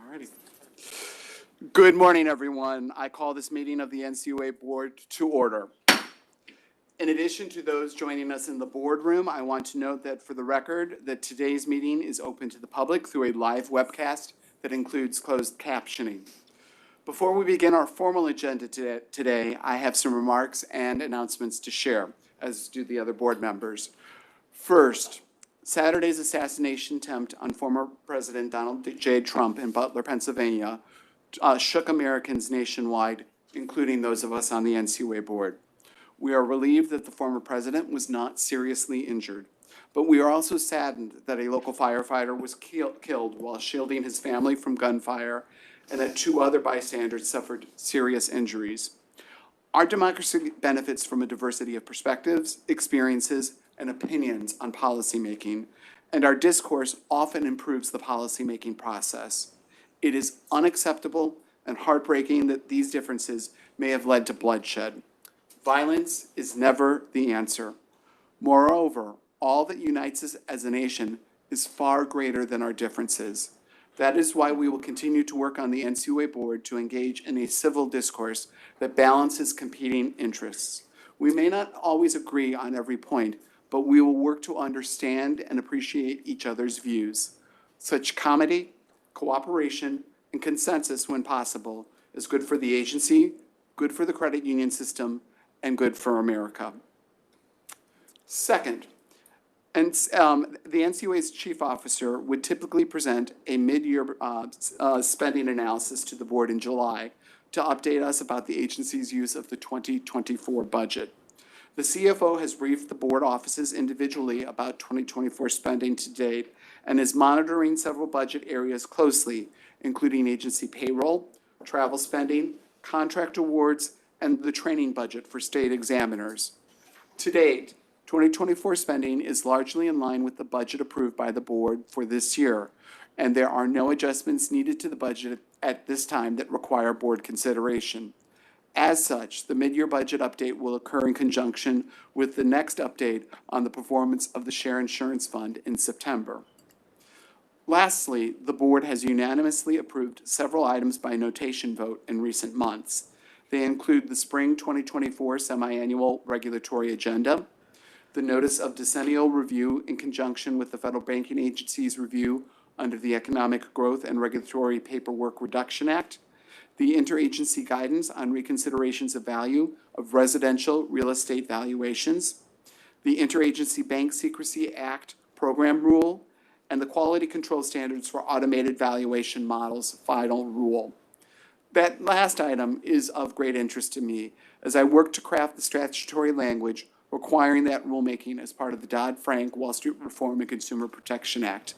Alrighty. Good morning, everyone. I call this meeting of the NCUA Board to order. In addition to those joining us in the boardroom, I want to note that for the record that today's meeting is open to the public through a live webcast that includes closed captioning. Before we begin our formal agenda today, I have some remarks and announcements to share, as do the other board members. First, Saturday's assassination attempt on former President Donald J. Trump in Butler, Pennsylvania, shook Americans nationwide, including those of us on the NCUA board. We are relieved that the former president was not seriously injured, but we are also saddened that a local firefighter was killed while shielding his family from gunfire and that 2 other bystanders suffered serious injuries. Our democracy benefits from a diversity of perspectives, experiences, and opinions on policymaking, and our discourse often improves the policymaking process. It is unacceptable and heartbreaking that these differences may have led to bloodshed. Violence is never the answer. Moreover, all that unites us as a nation is far greater than our differences. That is why we will continue to work on the NCUA board to engage in a civil discourse that balances competing interests. We may not always agree on every point, but we will work to understand and appreciate each other's views. Such comedy, cooperation, and consensus when possible is good for the agency, good for the credit union system, and good for America. Second, the NCUA's chief officer would typically present a mid-year spending analysis to the board in July to update us about the agency's use of the 2024 budget. The CFO has briefed the board offices individually about 2024 spending to date and is monitoring several budget areas closely, including agency payroll, travel spending, contract awards, and the training budget for state examiners. To date, 2024 spending is largely in line with the budget approved by the board for this year, and there are no adjustments needed to the budget at this time that require board consideration. As such, the mid-year budget update will occur in conjunction with the next update on the performance of the Share Insurance Fund in September. Lastly, the board has unanimously approved several items by notation vote in recent months. They include the spring 2024 semi-annual regulatory agenda, the notice of decennial review in conjunction with the Federal Banking Agency's review under the Economic Growth and Regulatory Paperwork Reduction Act, the interagency guidance on reconsiderations of value of residential real estate valuations, the Interagency Bank Secrecy Act program rule, and the Quality Control Standards for Automated Valuation Models final rule. That last item is of great interest to me as I work to craft the statutory language requiring that rulemaking as part of the Dodd-Frank Wall Street Reform and Consumer Protection Act.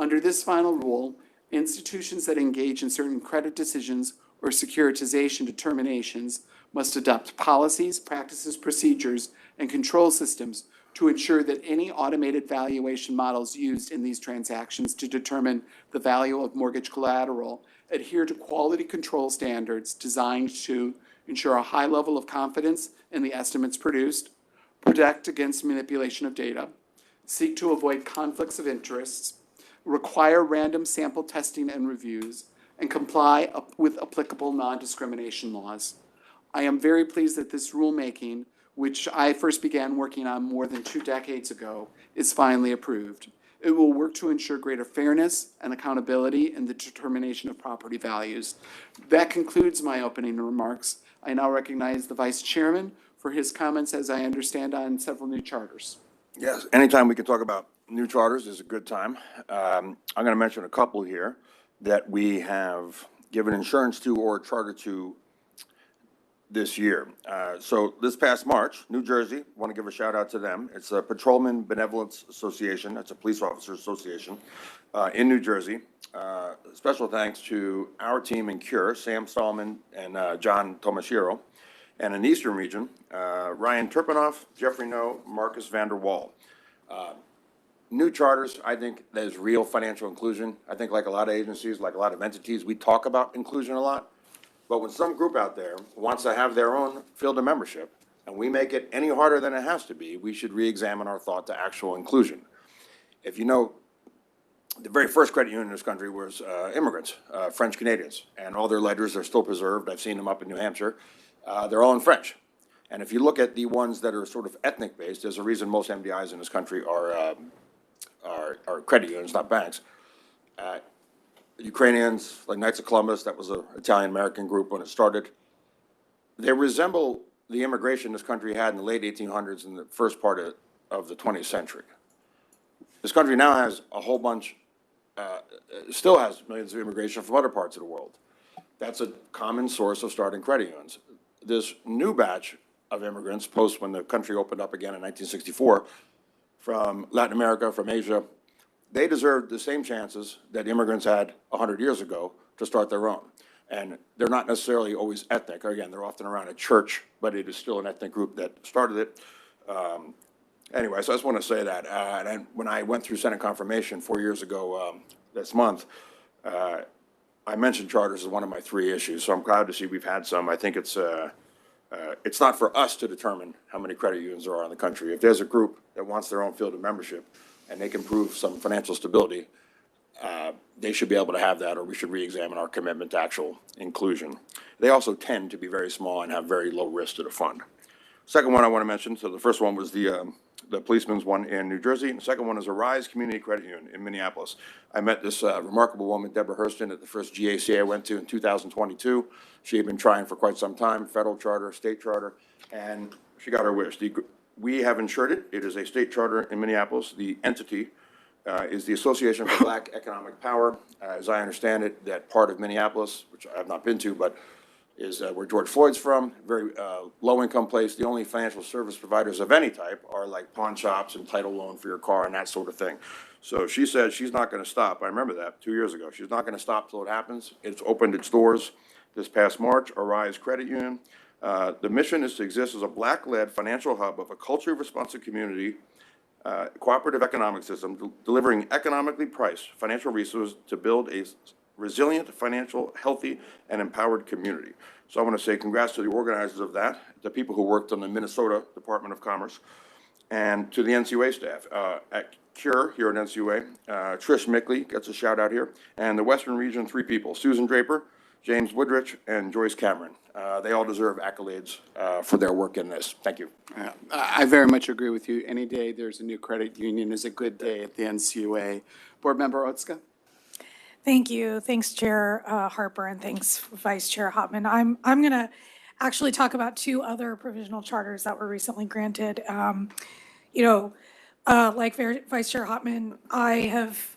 Under this final rule, institutions that engage in certain credit decisions or securitization determinations must adopt policies, practices, procedures, and control systems to ensure that any automated valuation models used in these transactions to determine the value of mortgage collateral adhere to quality control standards designed to ensure a high level of confidence in the estimates produced, protect against manipulation of data, seek to avoid conflicts of interests, require random sample testing and reviews, and comply with applicable non-discrimination laws. I am very pleased that this rulemaking, which I first began working on more than 2 decades ago, is finally approved. It will work to ensure greater fairness and accountability in the determination of property values. That concludes my opening remarks. I now recognize the Vice Chairman for his comments, as I understand, on several new charters. Yes, anytime we can talk about new charters is a good time. I'm going to mention a couple here that we have given insurance to or charter to this year. So this past March, New Jersey, want to give a shout out to them. It's a Patrolman Benevolence Association. That's a police officer association in New Jersey. Special thanks to our team in Cure, Sam Stallman and John Tomashiro. And in the Eastern region, Ryan Turpinoff, Jeffrey No, Marcus Vanderwall. New charters, I think there's real financial inclusion. I think like a lot of agencies, like a lot of entities, we talk about inclusion a lot. But when some group out there wants to have their own field of membership, and we make it any harder than it has to be, we should re-examine our thought to actual inclusion. If you know, the very first credit union in this country was immigrants, French Canadians, and all their ledgers are still preserved. I've seen them up in New Hampshire. They're all in French. And if you look at the ones that are sort of ethnic based, there's a reason most MDIs in this country are credit unions, not banks. Ukrainians, like Knights of Columbus, that was an Italian-American group when it started. They resemble the immigration this country had in the late 1800s and the first part of the 20th century. This country now has a whole bunch, still has millions of immigration from other parts of the world. That's a common source of starting credit unions. This new batch of immigrants, post when the country opened up again in 1964, from Latin America, from Asia, they deserve the same chances that immigrants had 100 years ago to start their own. And they're not necessarily always ethnic. Again, they're often around a church, but it is still an ethnic group that started it. Anyway, so I just want to say that. And when I went through Senate confirmation 4 years ago this month, I mentioned charters as one of my 3 issues. So I'm glad to see we've had some. I think it's not for us to determine how many credit unions there are in the country. If there's a group that wants their own field of membership and they can prove some financial stability, they should be able to have that, or we should re-examine our commitment to actual inclusion. They also tend to be very small and have very low risk to the fund. Second one I want to mention, so the first one was the policeman's one in New Jersey, and the second one is Arise Community Credit Union in Minneapolis. I met this remarkable woman, Deborah Hurston, at the first GAC I went to in 2022. She had been trying for quite some time, federal charter, state charter, and she got her wish. We have insured it. It is a state charter in Minneapolis. The entity is the Association for Black Economic Power. As I understand it, that part of Minneapolis, which I have not been to, but is where George Floyd's from, very low-income place. The only financial service providers of any type are like pawn shops and title loan for your car and that sort of thing. So she said she's not going to stop. I remember that 2 years ago. She's not going to stop till it happens. It's opened its doors this past March, Arise Credit Union. The mission is to exist as a Black-led financial hub of a culturally responsive community, cooperative economic system, delivering economically priced financial resources to build a resilient, financial, healthy, and empowered community. So I want to say congrats to the organizers of that, the people who worked on the Minnesota Department of Commerce, and to the NCUA staff. At CURE here at NCUA, Trish Mickley gets a shout out here, and the Western Region 3 people, Susan Draper, James Woodrich, and Joyce Cameron. They all deserve accolades for their work in this. Thank you. I very much agree with you. Any day there's a new credit union is a good day at the NCUA. Board Member Otska? Thank you. Thanks, Chair Harper, and thanks, Vice Chair Hopman. I'm going to actually talk about 2 other provisional charters that were recently granted. Like Vice Chair Hopman, I have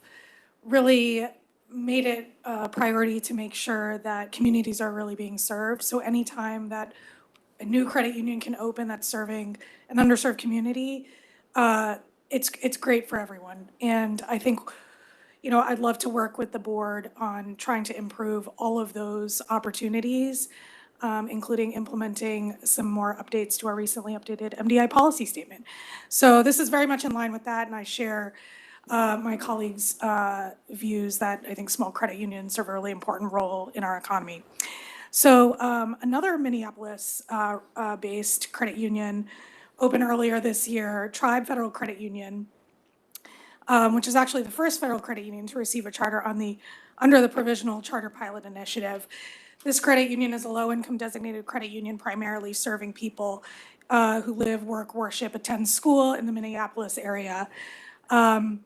really made it a priority to make sure that communities are really being served. So anytime that a new credit union can open that's serving an underserved community, it's great for everyone. And I think, I'd love to work with the board on trying to improve all of those opportunities, including implementing some more updates to our recently updated MDI policy statement. So this is very much in line with that, and I share my colleagues' views that I think small credit unions serve a really important role in our economy. So another Minneapolis-based credit union opened earlier this year, Tribe Federal Credit Union, which is actually the first federal credit union to receive a charter under the Provisional Charter Pilot Initiative. This credit union is a low-income designated credit union primarily serving people who live, work, worship, attend school in the Minneapolis area, and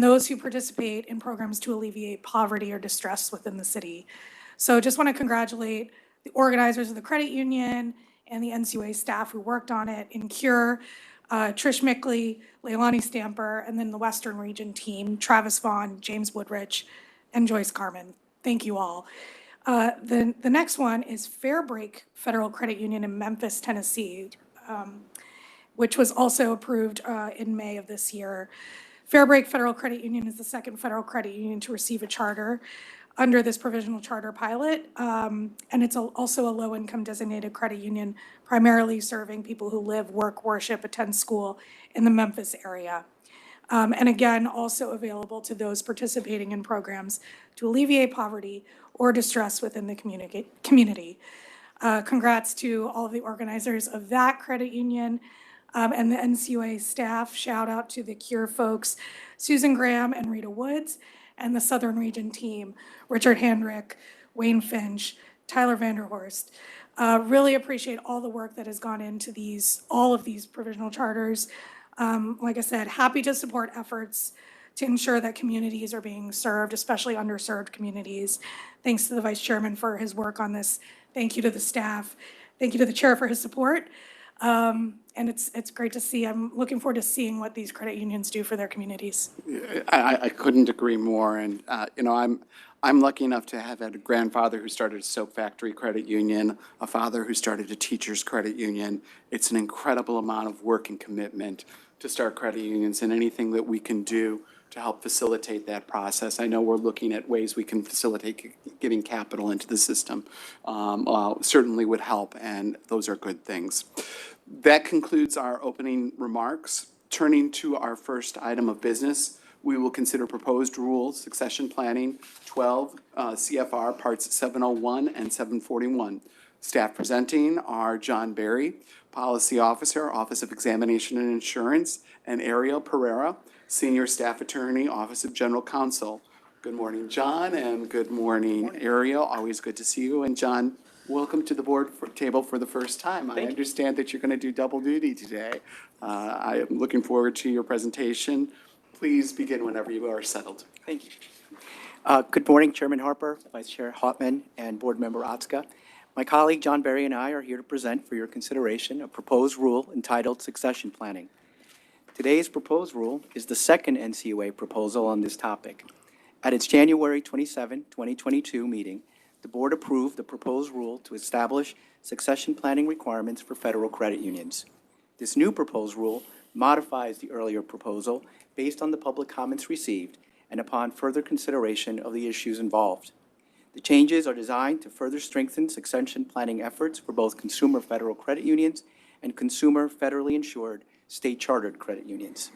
those who participate in programs to alleviate poverty or distress within the city. So just want to congratulate the organizers of the credit union and the NCUA staff who worked on it in CURE, Trish Mickley, Leilani Stamper, and then the Western Region team, Travis Vaughn, James Woodrich, and Joyce Carmen. Thank you all. The next one is Fairbreak Federal Credit Union in Memphis, Tennessee, which was also approved in May of this year. Fairbreak Federal Credit Union is the second federal credit union to receive a charter under this provisional charter pilot, and it's also a low-income designated credit union, primarily serving people who live, work, worship, attend school in the Memphis area. And again, also available to those participating in programs to alleviate poverty or distress within the community. Congrats to all of the organizers of that credit union and the NCUA staff. Shout out to the CURE folks, Susan Graham and Rita Woods, and the Southern Region team, Richard Handrick, Wayne Finch, Tyler Vanderhorst. Really appreciate all the work that has gone into all of these provisional charters. Like I said, happy to support efforts to ensure that communities are being served, especially underserved communities. Thanks to the Vice Chairman for his work on this. Thank you to the staff. Thank you to the Chair for his support. And it's great to see. I'm looking forward to seeing what these credit unions do for their communities. I couldn't agree more. And, I'm lucky enough to have had a grandfather who started a soap factory credit union, a father who started a teachers credit union. It's an incredible amount of work and commitment to start credit unions, and anything that we can do to help facilitate that process. I know we're looking at ways we can facilitate getting capital into the system. Certainly would help, and those are good things. That concludes our opening remarks. Turning to our first item of business, we will consider proposed rules, succession planning, 12 CFR Parts 701 and 741. Staff presenting are John Berry, Policy Officer, Office of Examination and Insurance, and Ariel Pereira, Senior Staff Attorney, Office of General Counsel. Good morning, John, and good morning, Ariel. Always good to see you. And John, welcome to the board table for the first time. I understand that you're going to do double duty today. I am looking forward to your presentation. Please begin whenever you are settled. Thank you. Good morning, Chairman Harper, Vice Chair Hopman, and Board Member Otska. My colleague John Berry and I are here to present for your consideration a proposed rule entitled Succession Planning. Today's proposed rule is the second NCUA proposal on this topic. At its January 27, 2022 meeting, the board approved the proposed rule to establish succession planning requirements for federal credit unions. This new proposed rule modifies the earlier proposal based on the public comments received and upon further consideration of the issues involved. The changes are designed to further strengthen succession planning efforts for both consumer federal credit unions and consumer federally insured state-chartered credit unions.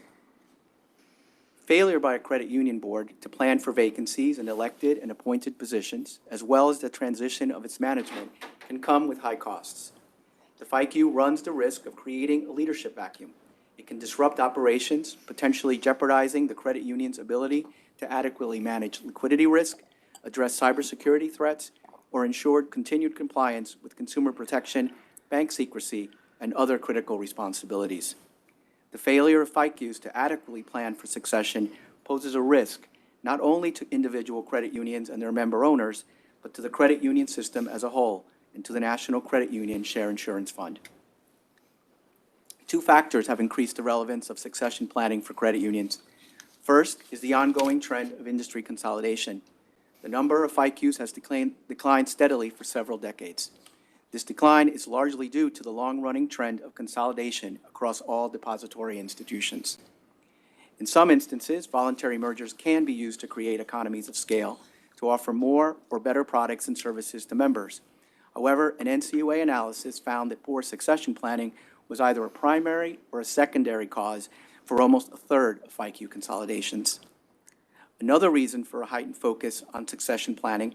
Failure by a credit union board to plan for vacancies in elected and appointed positions, as well as the transition of its management, can come with high costs. The FICU runs the risk of creating a leadership vacuum. It can disrupt operations, potentially jeopardizing the credit union's ability to adequately manage liquidity risk, address cybersecurity threats, or ensure continued compliance with consumer protection, bank secrecy, and other critical responsibilities. The failure of FICUs to adequately plan for succession poses a risk not only to individual credit unions and their member owners, but to the credit union system as a whole and to the National Credit Union Share Insurance Fund. Two factors have increased the relevance of succession planning for credit unions. First is the ongoing trend of industry consolidation. The number of FICUs has declined steadily for several decades. This decline is largely due to the long-running trend of consolidation across all depository institutions. In some instances, voluntary mergers can be used to create economies of scale to offer more or better products and services to members. However, an NCUA analysis found that poor succession planning was either a primary or a secondary cause for almost a third of FICU consolidations. Another reason for a heightened focus on succession planning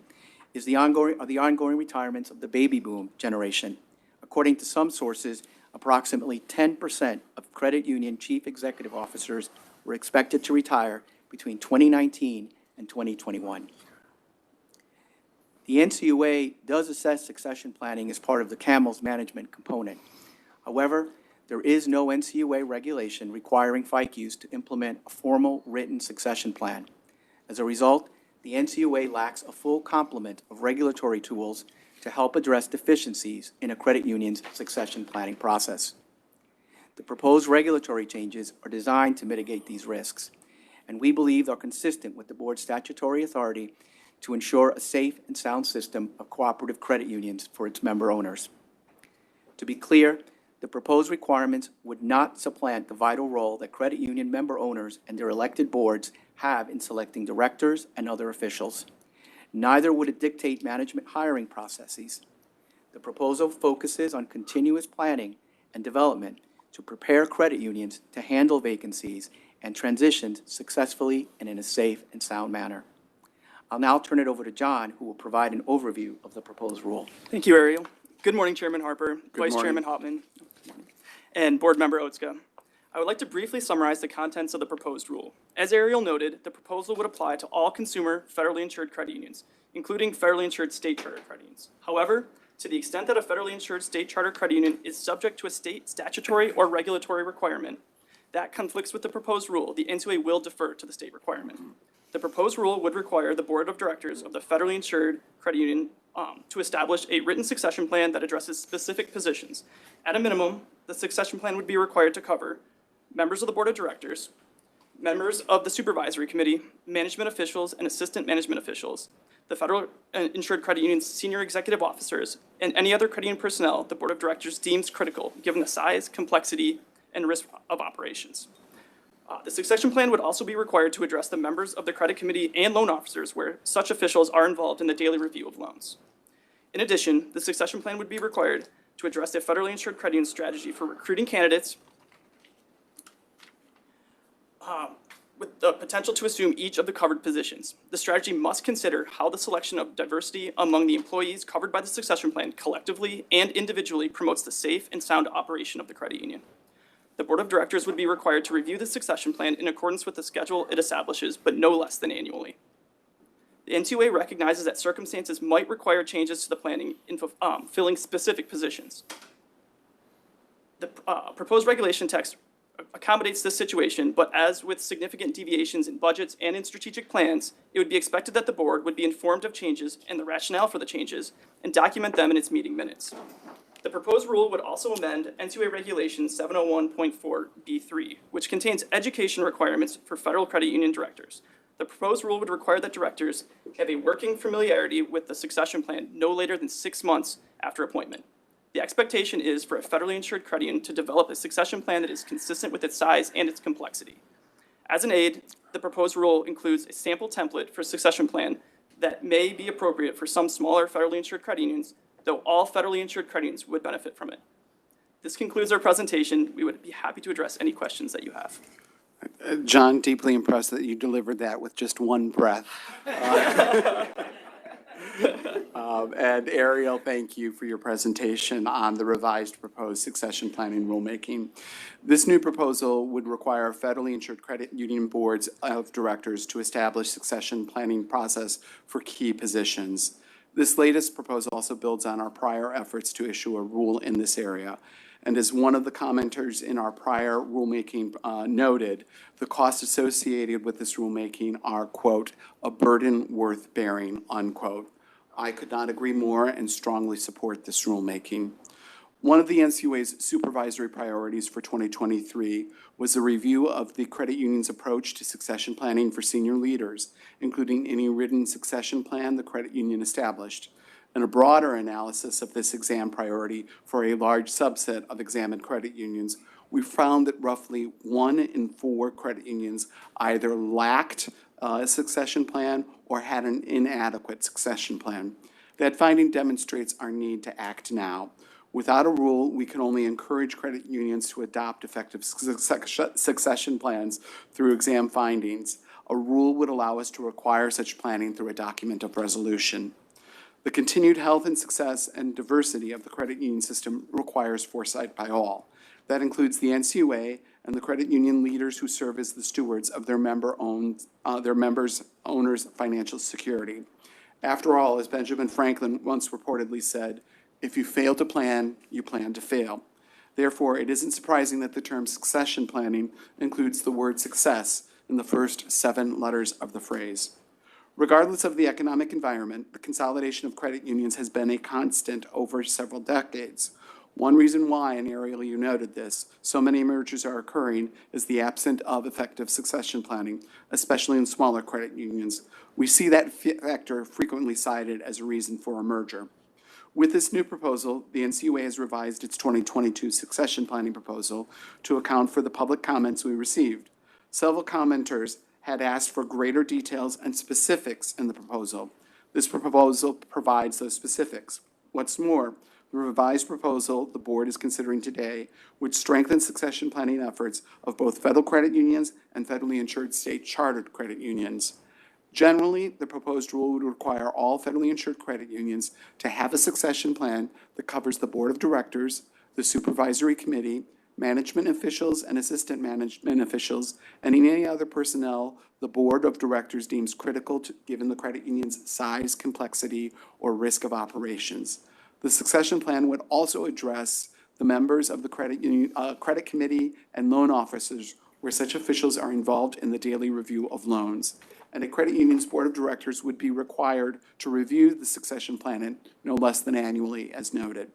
is the ongoing retirements of the baby boom generation. According to some sources, approximately 10% of credit union chief executive officers were expected to retire between 2019 and 2021. The NCUA does assess succession planning as part of the CAMELS management component. However, there is no NCUA regulation requiring FICUs to implement a formal written succession plan. As a result, the NCUA lacks a full complement of regulatory tools to help address deficiencies in a credit union's succession planning process. The proposed regulatory changes are designed to mitigate these risks, and we believe are consistent with the board's statutory authority to ensure a safe and sound system of cooperative credit unions for its member owners. To be clear, the proposed requirements would not supplant the vital role that credit union member owners and their elected boards have in selecting directors and other officials. Neither would it dictate management hiring processes. The proposal focuses on continuous planning and development to prepare credit unions to handle vacancies and transitions successfully and in a safe and sound manner. I'll now turn it over to John, who will provide an overview of the proposed rule. Thank you, Ariel. Good morning, Chairman Harper, Vice morning. Chairman Hopman, and Board Member Otska. I would like to briefly summarize the contents of the proposed rule. As Ariel noted, the proposal would apply to all consumer federally insured credit unions, including federally insured state chartered credit unions. However, to the extent that a federally insured state chartered credit union is subject to a state statutory or regulatory requirement that conflicts with the proposed rule, the NCUA will defer to the state requirement. The proposed rule would require the board of directors of the federally insured credit union to establish a written succession plan that addresses specific positions. At a minimum, the succession plan would be required to cover members of the board of directors, members of the supervisory committee, management officials and assistant management officials, the federal insured credit union's senior executive officers, and any other credit union personnel the board of directors deems critical given the size, complexity, and risk of operations. The succession plan would also be required to address the members of the credit committee and loan officers where such officials are involved in the daily review of loans. In addition, the succession plan would be required to address a federally insured credit union strategy for recruiting candidates with the potential to assume each of the covered positions. The strategy must consider how the selection of diversity among the employees covered by the succession plan collectively and individually promotes the safe and sound operation of the credit union. The board of directors would be required to review the succession plan in accordance with the schedule it establishes, but no less than annually. The NCUA recognizes that circumstances might require changes to the planning in filling specific positions. The proposed regulation text accommodates this situation, but as with significant deviations in budgets and in strategic plans, it would be expected that the board would be informed of changes and the rationale for the changes and document them in its meeting minutes. The proposed rule would also amend NCUA Regulation 701.4B3, which contains education requirements for federal credit union directors. The proposed rule would require that directors have a working familiarity with the succession plan no later than 6 months after appointment. The expectation is for a federally insured credit union to develop a succession plan that is consistent with its size and its complexity. As an aid, the proposed rule includes a sample template for succession plan that may be appropriate for some smaller federally insured credit unions, though all federally insured credit unions would benefit from it. This concludes our presentation. We would be happy to address any questions that you have. John, deeply impressed that you delivered that with just one breath. And Ariel, thank you for your presentation on the revised proposed succession planning rulemaking. This new proposal would require federally insured credit union boards of directors to establish succession planning process for key positions. This latest proposal also builds on our prior efforts to issue a rule in this area. And as one of the commenters in our prior rulemaking noted, the costs associated with this rulemaking are, quote, a burden worth bearing, unquote. I could not agree more and strongly support this rulemaking. One of the NCUA's supervisory priorities for 2023 was a review of the credit union's approach to succession planning for senior leaders, including any written succession plan the credit union established, and a broader analysis of this exam priority for a large subset of examined credit unions. We found that roughly 1 in 4 credit unions either lacked a succession plan or had an inadequate succession plan. That finding demonstrates our need to act now. Without a rule, we can only encourage credit unions to adopt effective succession plans through exam findings. A rule would allow us to require such planning through a document of resolution. The continued health and success and diversity of the credit union system requires foresight by all. That includes the NCUA and the credit union leaders who serve as the stewards of their members' owners' financial security. After all, as Benjamin Franklin once reportedly said, if you fail to plan, you plan to fail. Therefore, it isn't surprising that the term succession planning includes the word success in the first 7 letters of the phrase. Regardless of the economic environment, the consolidation of credit unions has been a constant over several decades. One reason why, and Ariel, you noted this, so many mergers are occurring is the absence of effective succession planning, especially in smaller credit unions. We see that factor frequently cited as a reason for a merger. With this new proposal, the NCUA has revised its 2022 succession planning proposal to account for the public comments we received. Several commenters had asked for greater details and specifics in the proposal. This proposal provides those specifics. What's more, the revised proposal the board is considering today would strengthen succession planning efforts of both federal credit unions and federally insured state chartered credit unions. Generally, the proposed rule would require all federally insured credit unions to have a succession plan that covers the board of directors, the supervisory committee, management officials and assistant management officials, and any other personnel the board of directors deems critical given the credit union's size, complexity, or risk of operations. The succession plan would also address the members of the credit committee and loan officers where such officials are involved in the daily review of loans. And a credit union's board of directors would be required to review the succession plan no less than annually, as noted.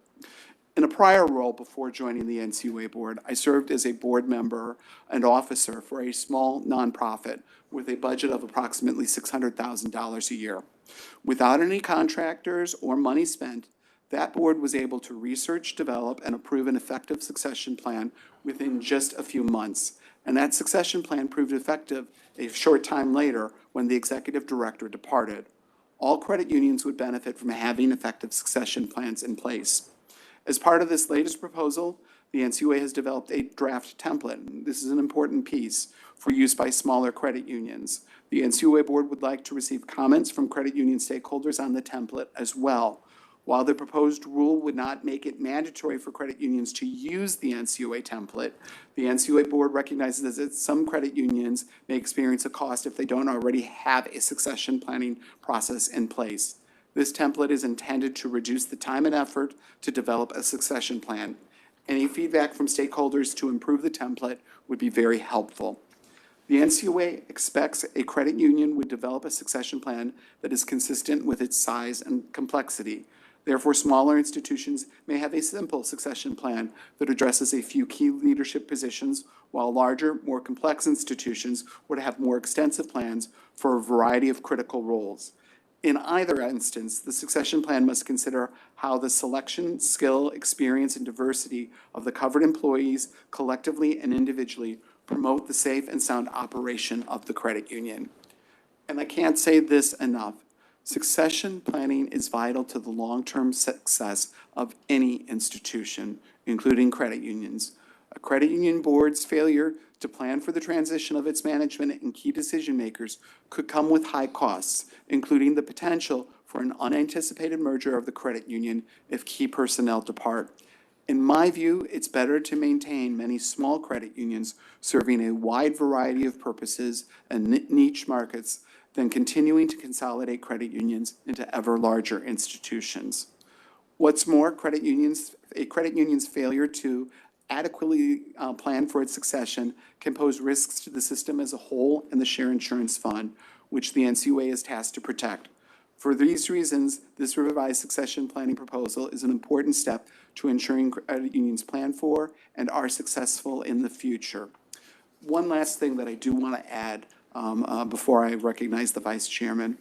In a prior role before joining the NCUA board, I served as a board member and officer for a small nonprofit with a budget of approximately $600,000 a year. Without any contractors or money spent, that board was able to research, develop, and approve an effective succession plan within just a few months. And that succession plan proved effective a short time later when the executive director departed. All credit unions would benefit from having effective succession plans in place. As part of this latest proposal, the NCUA has developed a draft template. This is an important piece for use by smaller credit unions. The NCUA board would like to receive comments from credit union stakeholders on the template as well. While the proposed rule would not make it mandatory for credit unions to use the NCUA template, the NCUA board recognizes that some credit unions may experience a cost if they don't already have a succession planning process in place. This template is intended to reduce the time and effort to develop a succession plan. Any feedback from stakeholders to improve the template would be very helpful. The NCUA expects a credit union would develop a succession plan that is consistent with its size and complexity. Therefore, smaller institutions may have a simple succession plan that addresses a few key leadership positions, while larger, more complex institutions would have more extensive plans for a variety of critical roles. In either instance, the succession plan must consider how the selection, skill, experience, and diversity of the covered employees collectively and individually promote the safe and sound operation of the credit union. And I can't say this enough. Succession planning is vital to the long-term success of any institution, including credit unions. A credit union board's failure to plan for the transition of its management and key decision makers could come with high costs, including the potential for an unanticipated merger of the credit union if key personnel depart. In my view, it's better to maintain many small credit unions serving a wide variety of purposes and niche markets than continuing to consolidate credit unions into ever larger institutions. What's more, a credit union's failure to adequately plan for its succession can pose risks to the system as a whole and the share insurance fund, which the NCUA is tasked to protect. For these reasons, this revised succession planning proposal is an important step to ensuring credit unions plan for and are successful in the future. One last thing that I do want to add before I recognize the Vice Chairman.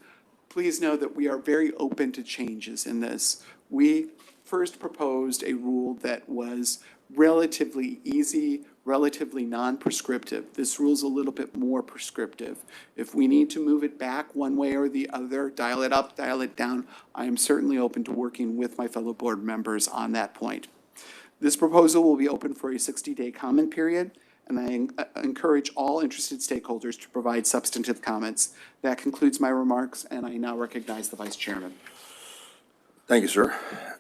Please know that we are very open to changes in this. We first proposed a rule that was relatively easy, relatively non-prescriptive. This rule's a little bit more prescriptive. If we need to move it back one way or the other, dial it up, dial it down, I am certainly open to working with my fellow board members on that point. This proposal will be open for a 60-day comment period, and I encourage all interested stakeholders to provide substantive comments. That concludes my remarks, and I now recognize the Vice Chairman. Thank you, sir,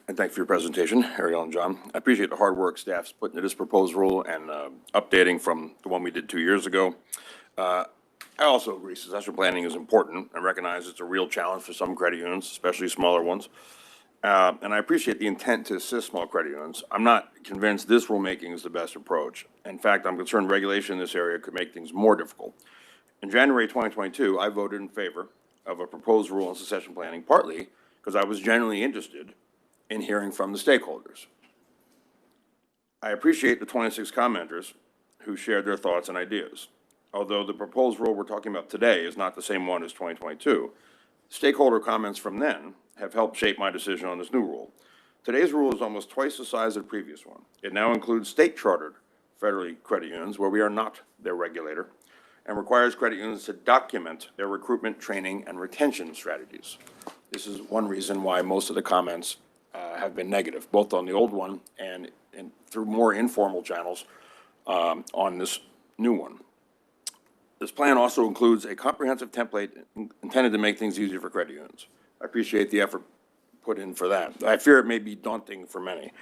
and thank you for your presentation, Ariel and John. I appreciate the hard work staff's put into this proposed rule and updating from the one we did 2 years ago. I also agree succession planning is important and recognize it's a real challenge for some credit unions, especially smaller ones. And I appreciate the intent to assist small credit unions. I'm not convinced this rulemaking is the best approach. In fact, I'm concerned regulation in this area could make things more difficult. In January 2022, I voted in favor of a proposed rule on succession planning, partly because I was genuinely interested in hearing from the stakeholders. I appreciate the 26 commenters who shared their thoughts and ideas. Although the proposed rule we're talking about today is not the same one as 2022, stakeholder comments from then have helped shape my decision on this new rule. Today's rule is almost twice the size of the previous one. It now includes state-chartered federally credit unions, where we are not their regulator, and requires credit unions to document their recruitment, training, and retention strategies. This is one reason why most of the comments have been negative, both on the old one and through more informal channels on this new one. This plan also includes a comprehensive template intended to make things easier for credit unions. I appreciate the effort put in for that. I fear it may be daunting for many.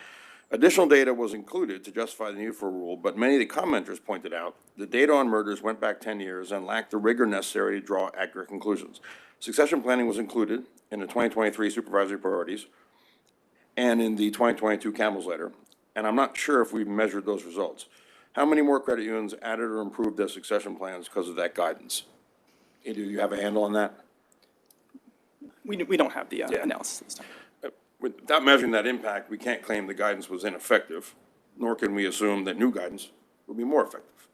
Additional data was included to justify the need for a rule, but many of the commenters pointed out the data on mergers went back 10 years and lacked the rigor necessary to draw accurate conclusions. Succession planning was included in the 2023 supervisory priorities and in the 2022 Campbell's letter, and I'm not sure if we've measured those results. How many more credit unions added or improved their succession plans because of that guidance? Do you have a handle on that? We don't have the analysis this time. Without measuring that impact, we can't claim the guidance was ineffective, nor can we assume that new guidance will be more effective.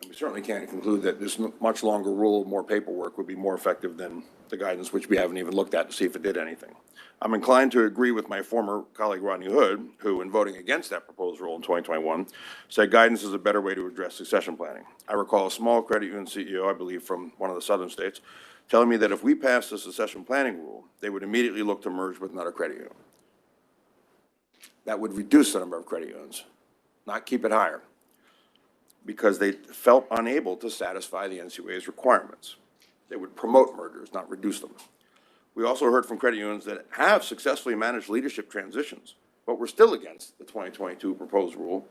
And we certainly can't conclude that this much longer rule, more paperwork, would be more effective than the guidance, which we haven't even looked at to see if it did anything. I'm inclined to agree with my former colleague Rodney Hood, who, in voting against that proposed rule in 2021, said guidance is a better way to address succession planning. I recall a small credit union CEO, I believe from one of the southern states, telling me that if we passed the succession planning rule, they would immediately look to merge with another credit union. That would reduce the number of credit unions, not keep it higher, because they felt unable to satisfy the NCUA's requirements. They would promote mergers, not reduce them. We also heard from credit unions that have successfully managed leadership transitions, but were still against the 2022 proposed rule.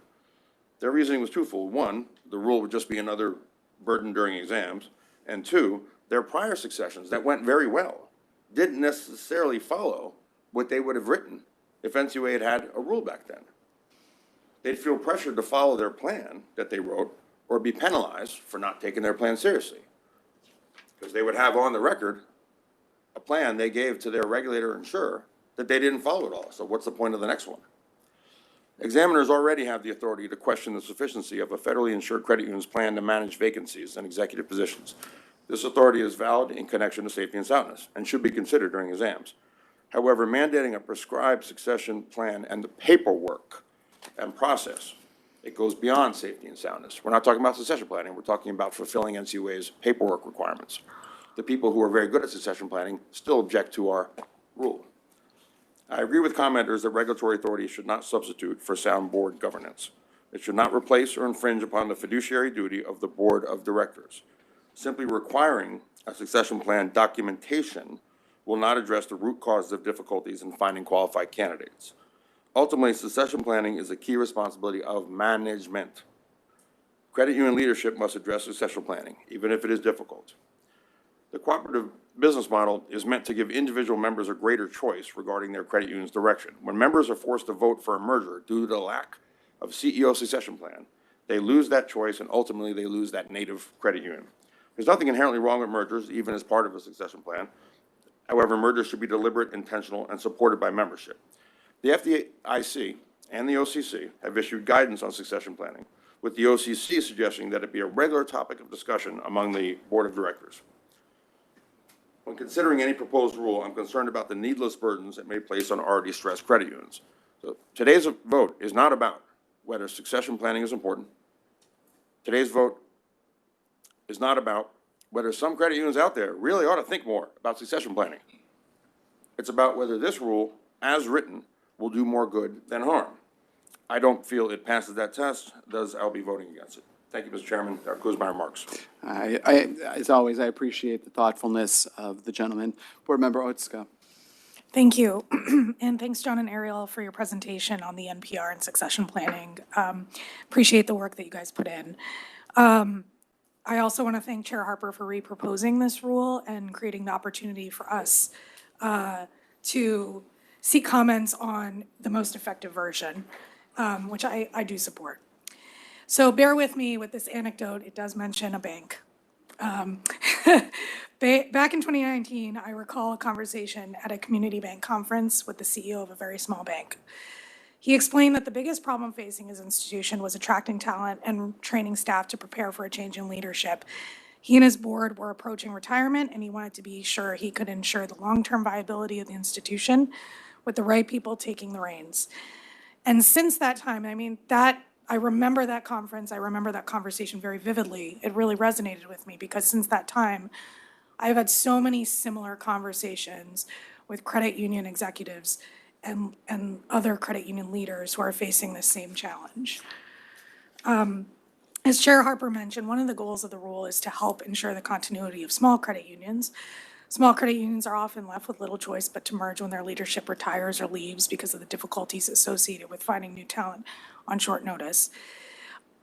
Their reasoning was twofold. One, the rule would just be another burden during exams, and two, their prior successions that went very well didn't necessarily follow what they would have written if NCUA had had a rule back then. They'd feel pressured to follow their plan that they wrote or be penalized for not taking their plan seriously, because they would have on the record a plan they gave to their regulator or insurer that they didn't follow at all. So what's the point of the next one? Examiners already have the authority to question the sufficiency of a federally insured credit union's plan to manage vacancies and executive positions. This authority is valid in connection to safety and soundness and should be considered during exams. However, mandating a prescribed succession plan and the paperwork and process, it goes beyond safety and soundness. We're not talking about succession planning. We're talking about fulfilling NCUA's paperwork requirements. The people who are very good at succession planning still object to our rule. I agree with commenters that regulatory authority should not substitute for sound board governance. It should not replace or infringe upon the fiduciary duty of the board of directors. Simply requiring a succession plan documentation will not address the root causes of difficulties in finding qualified candidates. Ultimately, succession planning is a key responsibility of management. Credit union leadership must address succession planning, even if it is difficult. The cooperative business model is meant to give individual members a greater choice regarding their credit union's direction. When members are forced to vote for a merger due to the lack of CEO succession plan, they lose that choice and ultimately they lose that native credit union. There's nothing inherently wrong with mergers, even as part of a succession plan. However, mergers should be deliberate, intentional, and supported by membership. The FDIC and the OCC have issued guidance on succession planning, with the OCC suggesting that it be a regular topic of discussion among the board of directors. When considering any proposed rule, I'm concerned about the needless burdens it may place on already stressed credit unions. So today's vote is not about whether succession planning is important. Today's vote is not about whether some credit unions out there really ought to think more about succession planning. It's about whether this rule, as written, will do more good than harm. I don't feel it passes that test, thus I'll be voting against it. Thank you, Mr. Chairman. That concludes my remarks. As always, I appreciate the thoughtfulness of the gentleman. Board Member Otska. Thank you. And thanks, John and Ariel, for your presentation on the NPR and succession planning. Appreciate the work that you guys put in. I also want to thank Chair Harper for re-proposing this rule and creating the opportunity for us to seek comments on the most effective version, which I do support. So bear with me with this anecdote. It does mention a bank. Back in 2019, I recall a conversation at a community bank conference with the CEO of a very small bank. He explained that the biggest problem facing his institution was attracting talent and training staff to prepare for a change in leadership. He and his board were approaching retirement, and he wanted to be sure he could ensure the long-term viability of the institution with the right people taking the reins. And since that time, I remember that conference, I remember that conversation very vividly. It really resonated with me because since that time, I've had so many similar conversations with credit union executives and other credit union leaders who are facing the same challenge. As Chair Harper mentioned, one of the goals of the rule is to help ensure the continuity of small credit unions Small credit unions are often left with little choice but to merge when their leadership retires or leaves because of the difficulties associated with finding new talent on short notice.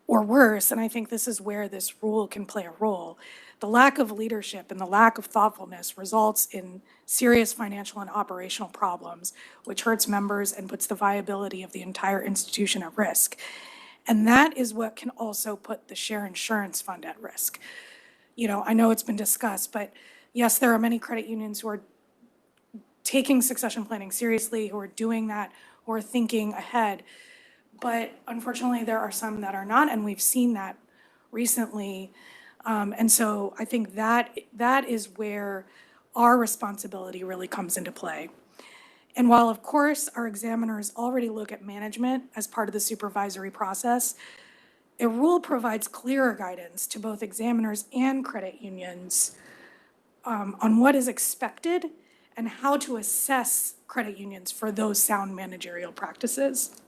Or worse, and I think this is where this rule can play a role, the lack of leadership and the lack of thoughtfulness results in serious financial and operational problems, which hurts members and puts the viability of the entire institution at risk. And that is what can also put the share insurance fund at risk. You know, I know it's been discussed, but yes, there are many credit unions who are taking succession planning seriously, who are doing that, who are thinking ahead. But unfortunately, there are some that are not, and we've seen that recently. And so I think that is where our responsibility really comes into play. And while, of course, our examiners already look at management as part of the supervisory process, a rule provides clearer guidance to both examiners and credit unions on what is expected and how to assess credit unions for those sound managerial practices.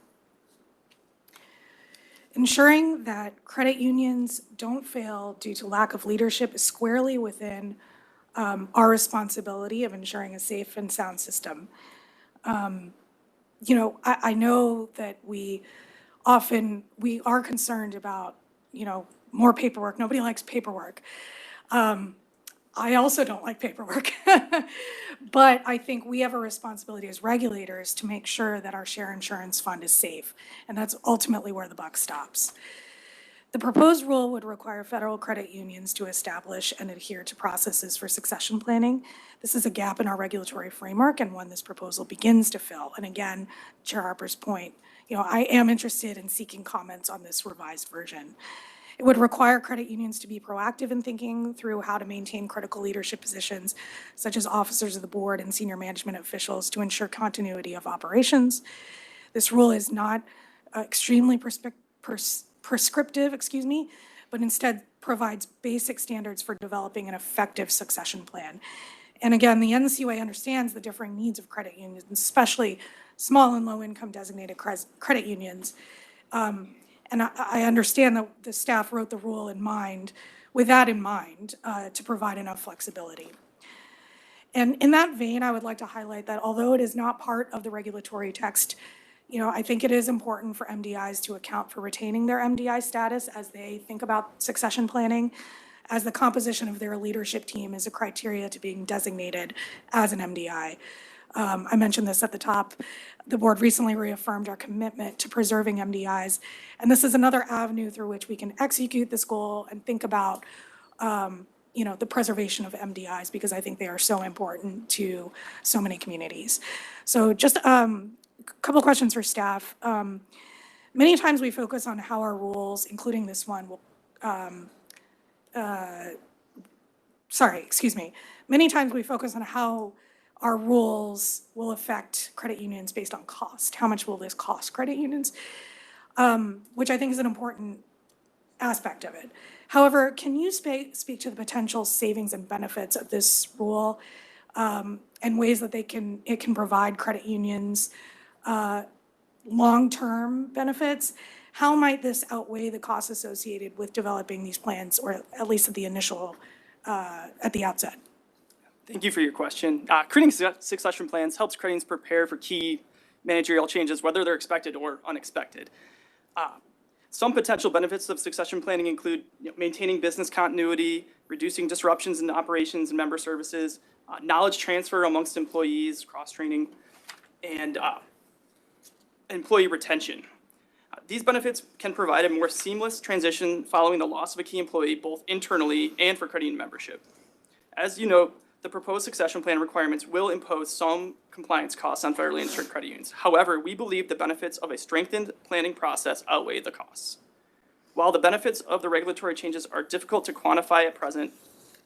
Ensuring that credit unions don't fail due to lack of leadership is squarely within our responsibility of ensuring a safe and sound system. You know, I know that we are concerned about, you know, more paperwork. Nobody likes paperwork. I also don't like paperwork. But I think we have a responsibility as regulators to make sure that our share insurance fund is safe. And that's ultimately where the buck stops. The proposed rule would require federal credit unions to establish and adhere to processes for succession planning. This is a gap in our regulatory framework and one this proposal begins to fill. And again, Chair Harper's point, you know, I am interested in seeking comments on this revised version. It would require credit unions to be proactive in thinking through how to maintain critical leadership positions, such as officers of the board and senior management officials, to ensure continuity of operations. This rule is not extremely prescriptive, but instead provides basic standards for developing an effective succession plan. And again, the NCUA understands the differing needs of credit unions, especially small and low-income designated credit unions. And I understand that the staff wrote the rule with that in mind, to provide enough flexibility. And in that vein, I would like to highlight that although it is not part of the regulatory text, you know, I think it is important for MDIs to account for retaining their MDI status as they think about succession planning, as the composition of their leadership team is a criteria to being designated as an MDI. I mentioned this at the top. The board recently reaffirmed our commitment to preserving MDIs, and this is another avenue through which we can execute this goal and think about, you know, the preservation of MDIs, because I think they are so important to so many communities. So just a couple of questions for staff. Many times we focus on how our rules, including this one, will, many times we focus on how our rules will affect credit unions based on cost. How much will this cost credit unions? Which I think is an important aspect of it. However, can you speak to the potential savings and benefits of this rule, and ways that it can provide credit unions long-term benefits? How might this outweigh the costs associated with developing these plans, or at least at the initial, at the outset? Thank you for your question. Creating succession plans helps credit unions prepare for key managerial changes, whether they're expected or unexpected. Some potential benefits of succession planning include maintaining business continuity, reducing disruptions in operations and member services, knowledge transfer amongst employees, cross-training, and employee retention. These benefits can provide a more seamless transition following the loss of a key employee, both internally and for credit union membership. As you know, the proposed succession plan requirements will impose some compliance costs on federally insured credit unions. However, we believe the benefits of a strengthened planning process outweigh the costs. While the benefits of the regulatory changes are difficult to quantify at present,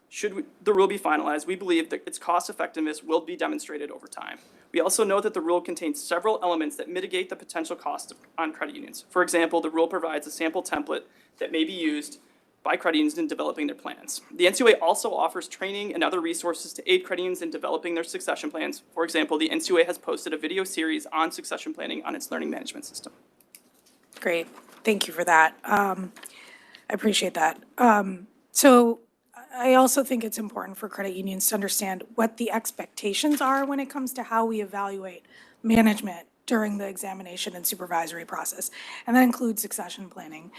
should the rule be finalized, we believe that its cost effectiveness will be demonstrated over time. We also know that the rule contains several elements that mitigate the potential costs on credit unions. For example, the rule provides a sample template that may be used by credit unions in developing their plans. The NCUA also offers training and other resources to aid credit unions in developing their succession plans. For example, the NCUA has posted a video series on succession planning on its learning management system. Great, thank you for that. I appreciate that. So I also think it's important for credit unions to understand what the expectations are when it comes to how we evaluate management during the examination and supervisory process, and that includes succession planning.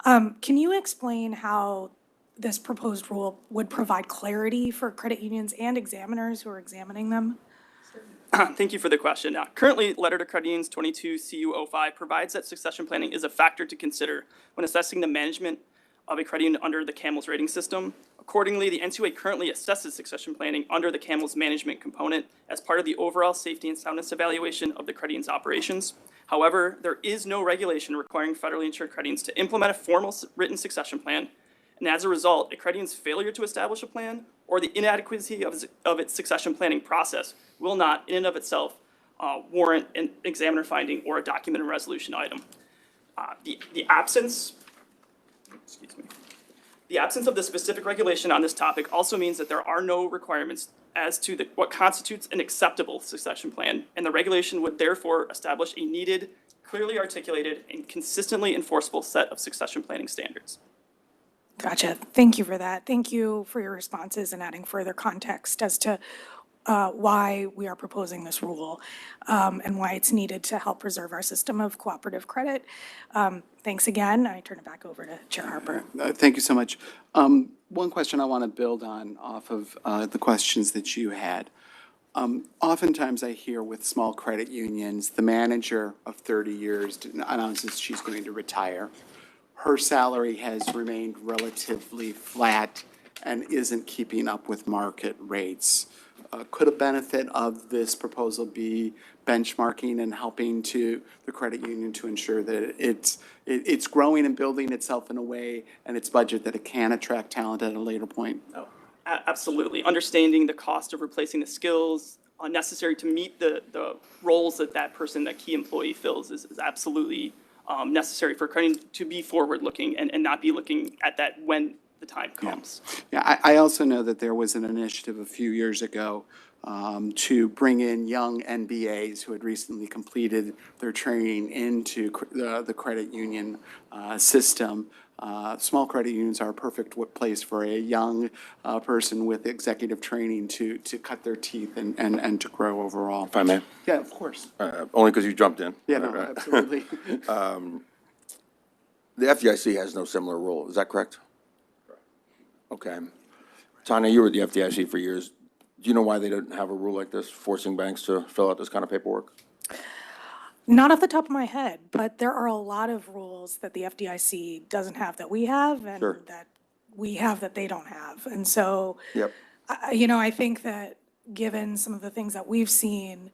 Can you explain how this proposed rule would provide clarity for credit unions and examiners who are examining them? Thank you for the question. Currently, Letter to Credit Unions 22 CU05 provides that succession planning is a factor to consider when assessing the management of a credit union under the CAMELS rating system. Accordingly, the NCUA currently assesses succession planning under the CAMELS management component as part of the overall safety and soundness evaluation of the credit union's operations. However, there is no regulation requiring federally insured credit unions to implement a formal written succession plan, and as a result, a credit union's failure to establish a plan or the inadequacy of its succession planning process will not, in and of itself, warrant an examiner finding or a documented resolution item. The absence of the specific regulation on this topic also means that there are no requirements as to what constitutes an acceptable succession plan, and the regulation would therefore establish a needed, clearly articulated, and consistently enforceable set of succession planning standards. Gotcha. Thank you for that. Thank you for your responses and adding further context as to why we are proposing this rule and why it's needed to help preserve our system of cooperative credit. Thanks again. I turn it back over to Chair Harper. Thank you so much. One question I want to build on off of the questions that you had. Oftentimes I hear with small credit unions, the manager of 30 years announces she's going to retire. Her salary has remained relatively flat and isn't keeping up with market rates. Could a benefit of this proposal be benchmarking and helping to the credit union to ensure that it's growing and building itself in a way and its budget that it can attract talent at a later point? Oh, absolutely. Understanding the cost of replacing the skills necessary to meet the roles that person, that key employee fills is absolutely necessary for credit to be forward-looking and not be looking at that when the time comes. Yeah, I also know that there was an initiative a few years ago to bring in young NBAs who had recently completed their training into the credit union system. Small credit unions are a perfect place for a young person with executive training to cut their teeth and to grow overall. If I may? Yeah, of course. Only because you jumped in. Yeah, no, absolutely. The FDIC has no similar rule, is that correct? Okay. Tanya, you were at the FDIC for years. Do you know why they don't have a rule like this, forcing banks to fill out this kind of paperwork? Not off the top of my head, but there are a lot of rules that the FDIC doesn't have that we have and Sure. that we have that they don't have. And so, Yep. I think that given some of the things that we've seen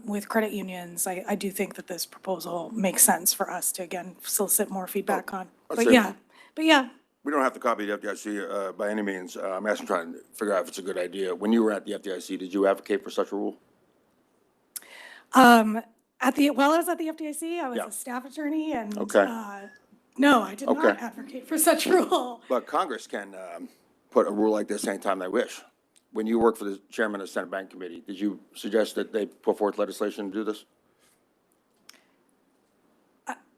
with credit unions, I do think that this proposal makes sense for us to, again, solicit more feedback on. But sure. yeah, We don't have to copy the FDIC by any means. I'm actually trying to figure out if it's a good idea. When you were at the FDIC, did you advocate for such a rule? while I was at the FDIC, I was Yeah. a staff attorney and Okay. no, I did Okay. not advocate for such rule. But Congress can put a rule like this anytime they wish. When you worked for the chairman of the Senate Bank Committee, did you suggest that they put forth legislation to do this?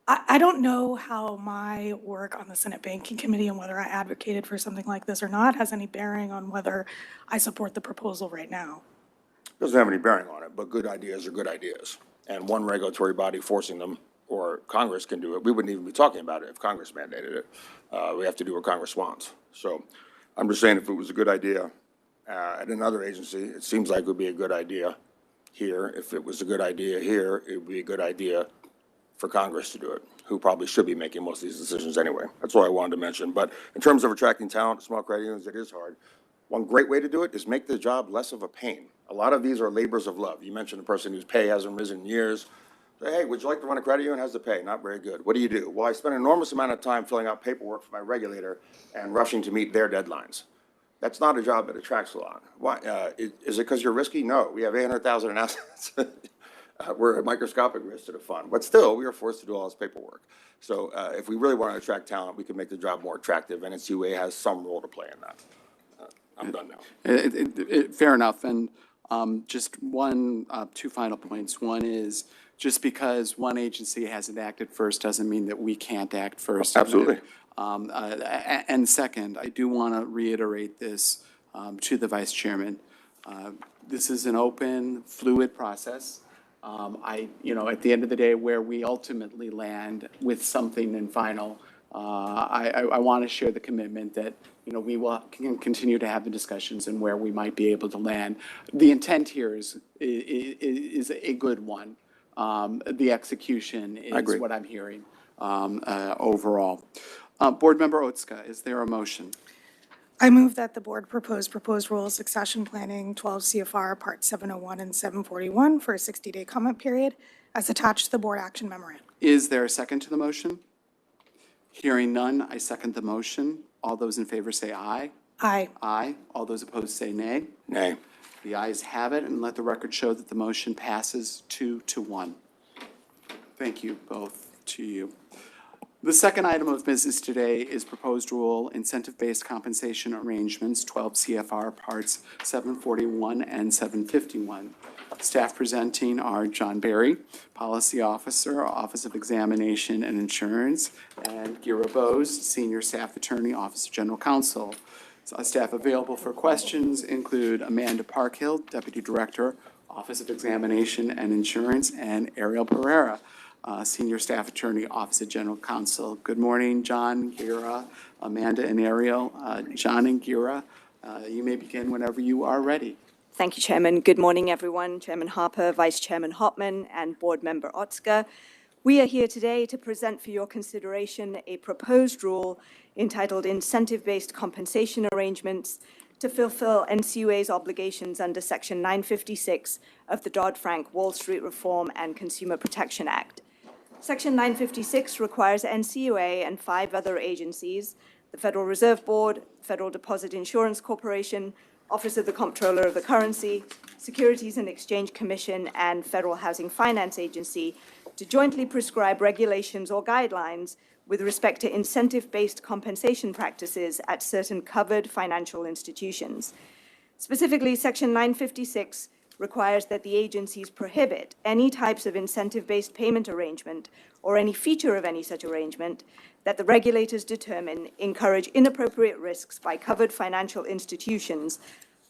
I don't know how my work on the Senate Banking Committee and whether I advocated for something like this or not has any bearing on whether I support the proposal right now. Doesn't have any bearing on it, but good ideas are good ideas. And one regulatory body forcing them, or Congress can do it. We wouldn't even be talking about it if Congress mandated it. We have to do what Congress wants. So I'm just saying if it was a good idea at another agency, it seems like it would be a good idea here. If it was a good idea here, it would be a good idea for Congress to do it, who probably should be making most of these decisions anyway. That's all I wanted to mention. But in terms of attracting talent to small credit unions, it is hard. One great way to do it is make the job less of a pain. A lot of these are labors of love. You mentioned a person whose pay hasn't risen in years. Say, hey, would you like to run a credit union? How's the pay? Not very good. What do you do? Well, I spend an enormous amount of time filling out paperwork for my regulator and rushing to meet their deadlines. That's not a job that attracts a lot. Why? Is it because you're risky? No. We have 800,000 in assets. We're a microscopic risk to the fund, but still, we are forced to do all this paperwork. So if we really want to attract talent, we can make the job more attractive, and NCUA has some role to play in that. I'm done now. Fair enough. And just two final points. One is just because one agency hasn't acted first doesn't mean that we can't act first. Absolutely. And second, I do want to reiterate this to the Vice Chairman. This is an open, fluid process. At the end of the day, where we ultimately land with something in final, I want to share the commitment that, we will continue to have the discussions and where we might be able to land. The intent here is a good one. The execution agree. is what I'm hearing overall. Board Member Otska, is there a motion? I move that the board proposed rule succession planning 12 CFR Part 701 and 741 for a 60-day comment period as attached to the board action memorandum. Is there a second to the motion? Hearing none, I second the motion. All those in favor say aye. Aye. Aye. All those opposed say nay. Nay. The ayes have it, and let the record show that the motion passes 2-1. Thank you both to you. The second item of business today is proposed rule incentive-based compensation arrangements, 12 CFR Parts 741 and 751. Staff presenting are John Berry, Policy Officer, Office of Examination and Insurance, and Gira Bose, Senior Staff Attorney, Office of General Counsel. Staff available for questions include Amanda Parkhill, Deputy Director, Office of Examination and Insurance, and Ariel Pereira, Senior Staff Attorney, Office of General Counsel. Good morning, John, Gira, Amanda, and Ariel. John and Gira, you may begin whenever you are ready. Thank you, Chairman. Good morning, everyone. Chairman Harper, Vice Chairman Hopman, and Board Member Otska. We are here today to present for your consideration a proposed rule entitled Incentive-Based Compensation Arrangements to fulfill NCUA's obligations under Section 956 of the Dodd-Frank Wall Street Reform and Consumer Protection Act. Section 956 requires NCUA and 5 other agencies, the Federal Reserve Board, Federal Deposit Insurance Corporation, Office of the Comptroller of the Currency, Securities and Exchange Commission, and Federal Housing Finance Agency to jointly prescribe regulations or guidelines with respect to incentive-based compensation practices at certain covered financial institutions. Specifically, Section 956 requires that the agencies prohibit any types of incentive-based payment arrangement or any feature of any such arrangement that the regulators determine encourage inappropriate risks by covered financial institutions.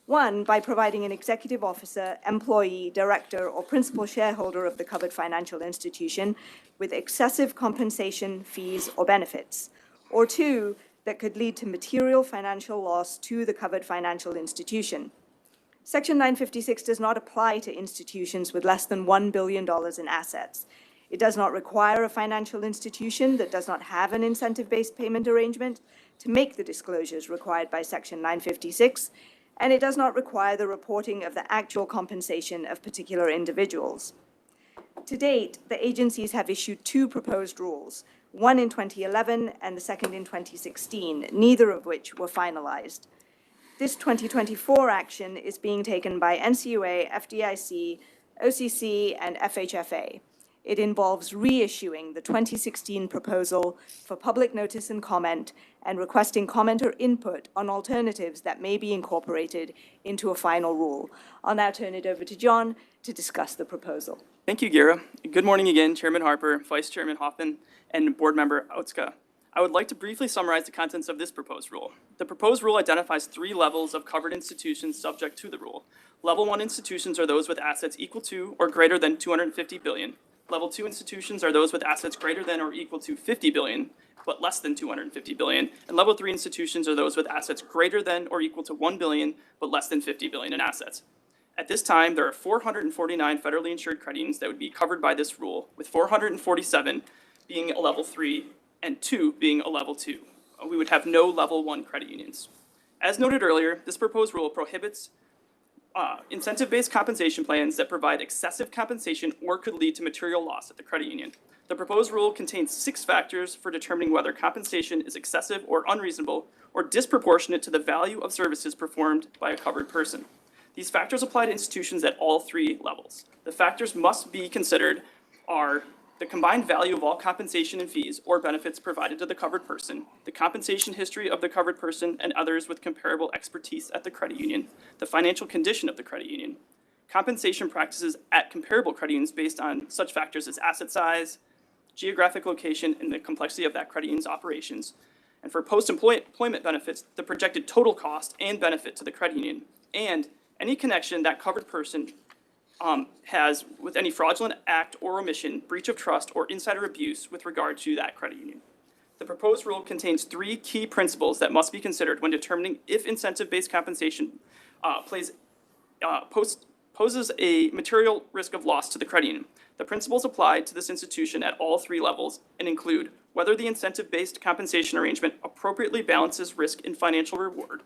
One, by providing an executive officer, employee, director, or principal shareholder of the covered financial institution with excessive compensation, fees, or benefits. Or two, that could lead to material financial loss to the covered financial institution. Section 956 does not apply to institutions with less than $1 billion in assets. It does not require a financial institution that does not have an incentive-based payment arrangement to make the disclosures required by Section 956, and it does not require the reporting of the actual compensation of particular individuals. To date, the agencies have issued 2 proposed rules, one in 2011 and the second in 2016, neither of which were finalized. This 2024 action is being taken by NCUA, FDIC, OCC, and FHFA. It involves reissuing the 2016 proposal for public notice and comment and requesting commenter input on alternatives that may be incorporated into a final rule. I'll now turn it over to John to discuss the proposal. Thank you, Gira. Good morning again, Chairman Harper, Vice Chairman Hoffman, and Board Member Otska. I would like to briefly summarize the contents of this proposed rule. The proposed rule identifies 3 levels of covered institutions subject to the rule. Level 1 institutions are those with assets equal to or greater than $250 billion. Level 2 institutions are those with assets greater than or equal to $50 billion, but less than $250 billion. And level 3 institutions are those with assets greater than or equal to $1 billion, but less than $50 billion in assets. At this time, there are 449 federally insured credit unions that would be covered by this rule, with 447 being a level 3 and 2 being a level 2. We would have no level 1 credit unions. As noted earlier, this proposed rule prohibits incentive-based compensation plans that provide excessive compensation or could lead to material loss at the credit union. The proposed rule contains 6 factors for determining whether compensation is excessive or unreasonable or disproportionate to the value of services performed by a covered person. These factors apply to institutions at all 3 levels. The factors must be considered are the combined value of all compensation and fees or benefits provided to the covered person, the compensation history of the covered person and others with comparable expertise at the credit union, the financial condition of the credit union, compensation practices at comparable credit unions based on such factors as asset size, geographic location, and the complexity of that credit union's operations, and for post-employment benefits, the projected total cost and benefit to the credit union, and any connection that covered person has with any fraudulent act or omission, breach of trust, or insider abuse with regard to that credit union. The proposed rule contains 3 key principles that must be considered when determining if incentive-based compensation poses a material risk of loss to the credit union. The principles apply to this institution at all 3 levels and include whether the incentive-based compensation arrangement appropriately balances risk and financial reward,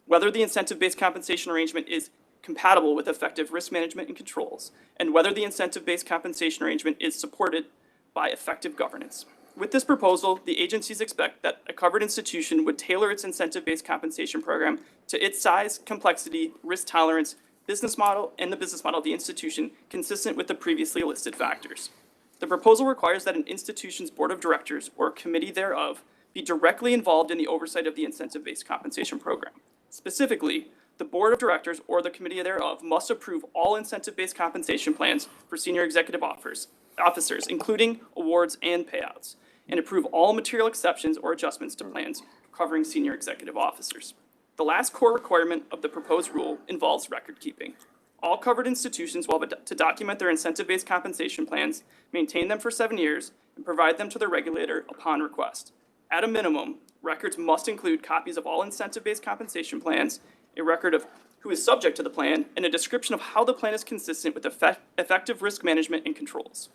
whether the incentive-based compensation arrangement is compatible with effective risk management and controls, and whether the incentive-based compensation arrangement is supported by effective governance. With this proposal, the agencies expect that a covered institution would tailor its incentive-based compensation program to its size, complexity, risk tolerance, business model, and the business model of the institution consistent with the previously listed factors. The proposal requires that an institution's board of directors or committee thereof be directly involved in the oversight of the incentive-based compensation program. Specifically, the board of directors or the committee thereof must approve all incentive-based compensation plans for senior executive officers, including awards and payouts, and approve all material exceptions or adjustments to plans covering senior executive officers. The last core requirement of the proposed rule involves record keeping. All covered institutions will have to document their incentive-based compensation plans, maintain them for 7 years, and provide them to their regulator upon request. At a minimum, records must include copies of all incentive-based compensation plans, a record of who is subject to the plan, and a description of how the plan is consistent with effective risk management and controls.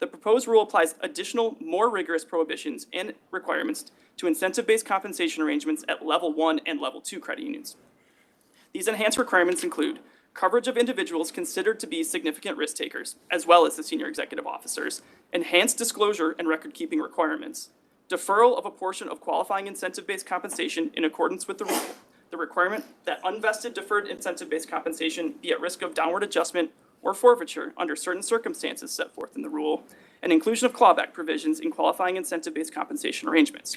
The proposed rule applies additional, more rigorous prohibitions and requirements to incentive-based compensation arrangements at Level 1 and Level 2 credit unions. These enhanced requirements include coverage of individuals considered to be significant risk takers, as well as the senior executive officers, enhanced disclosure and record-keeping requirements, deferral of a portion of qualifying incentive-based compensation in accordance with the rule, the requirement that unvested deferred incentive-based compensation be at risk of downward adjustment or forfeiture under certain circumstances set forth in the rule, and inclusion of clawback provisions in qualifying incentive-based compensation arrangements,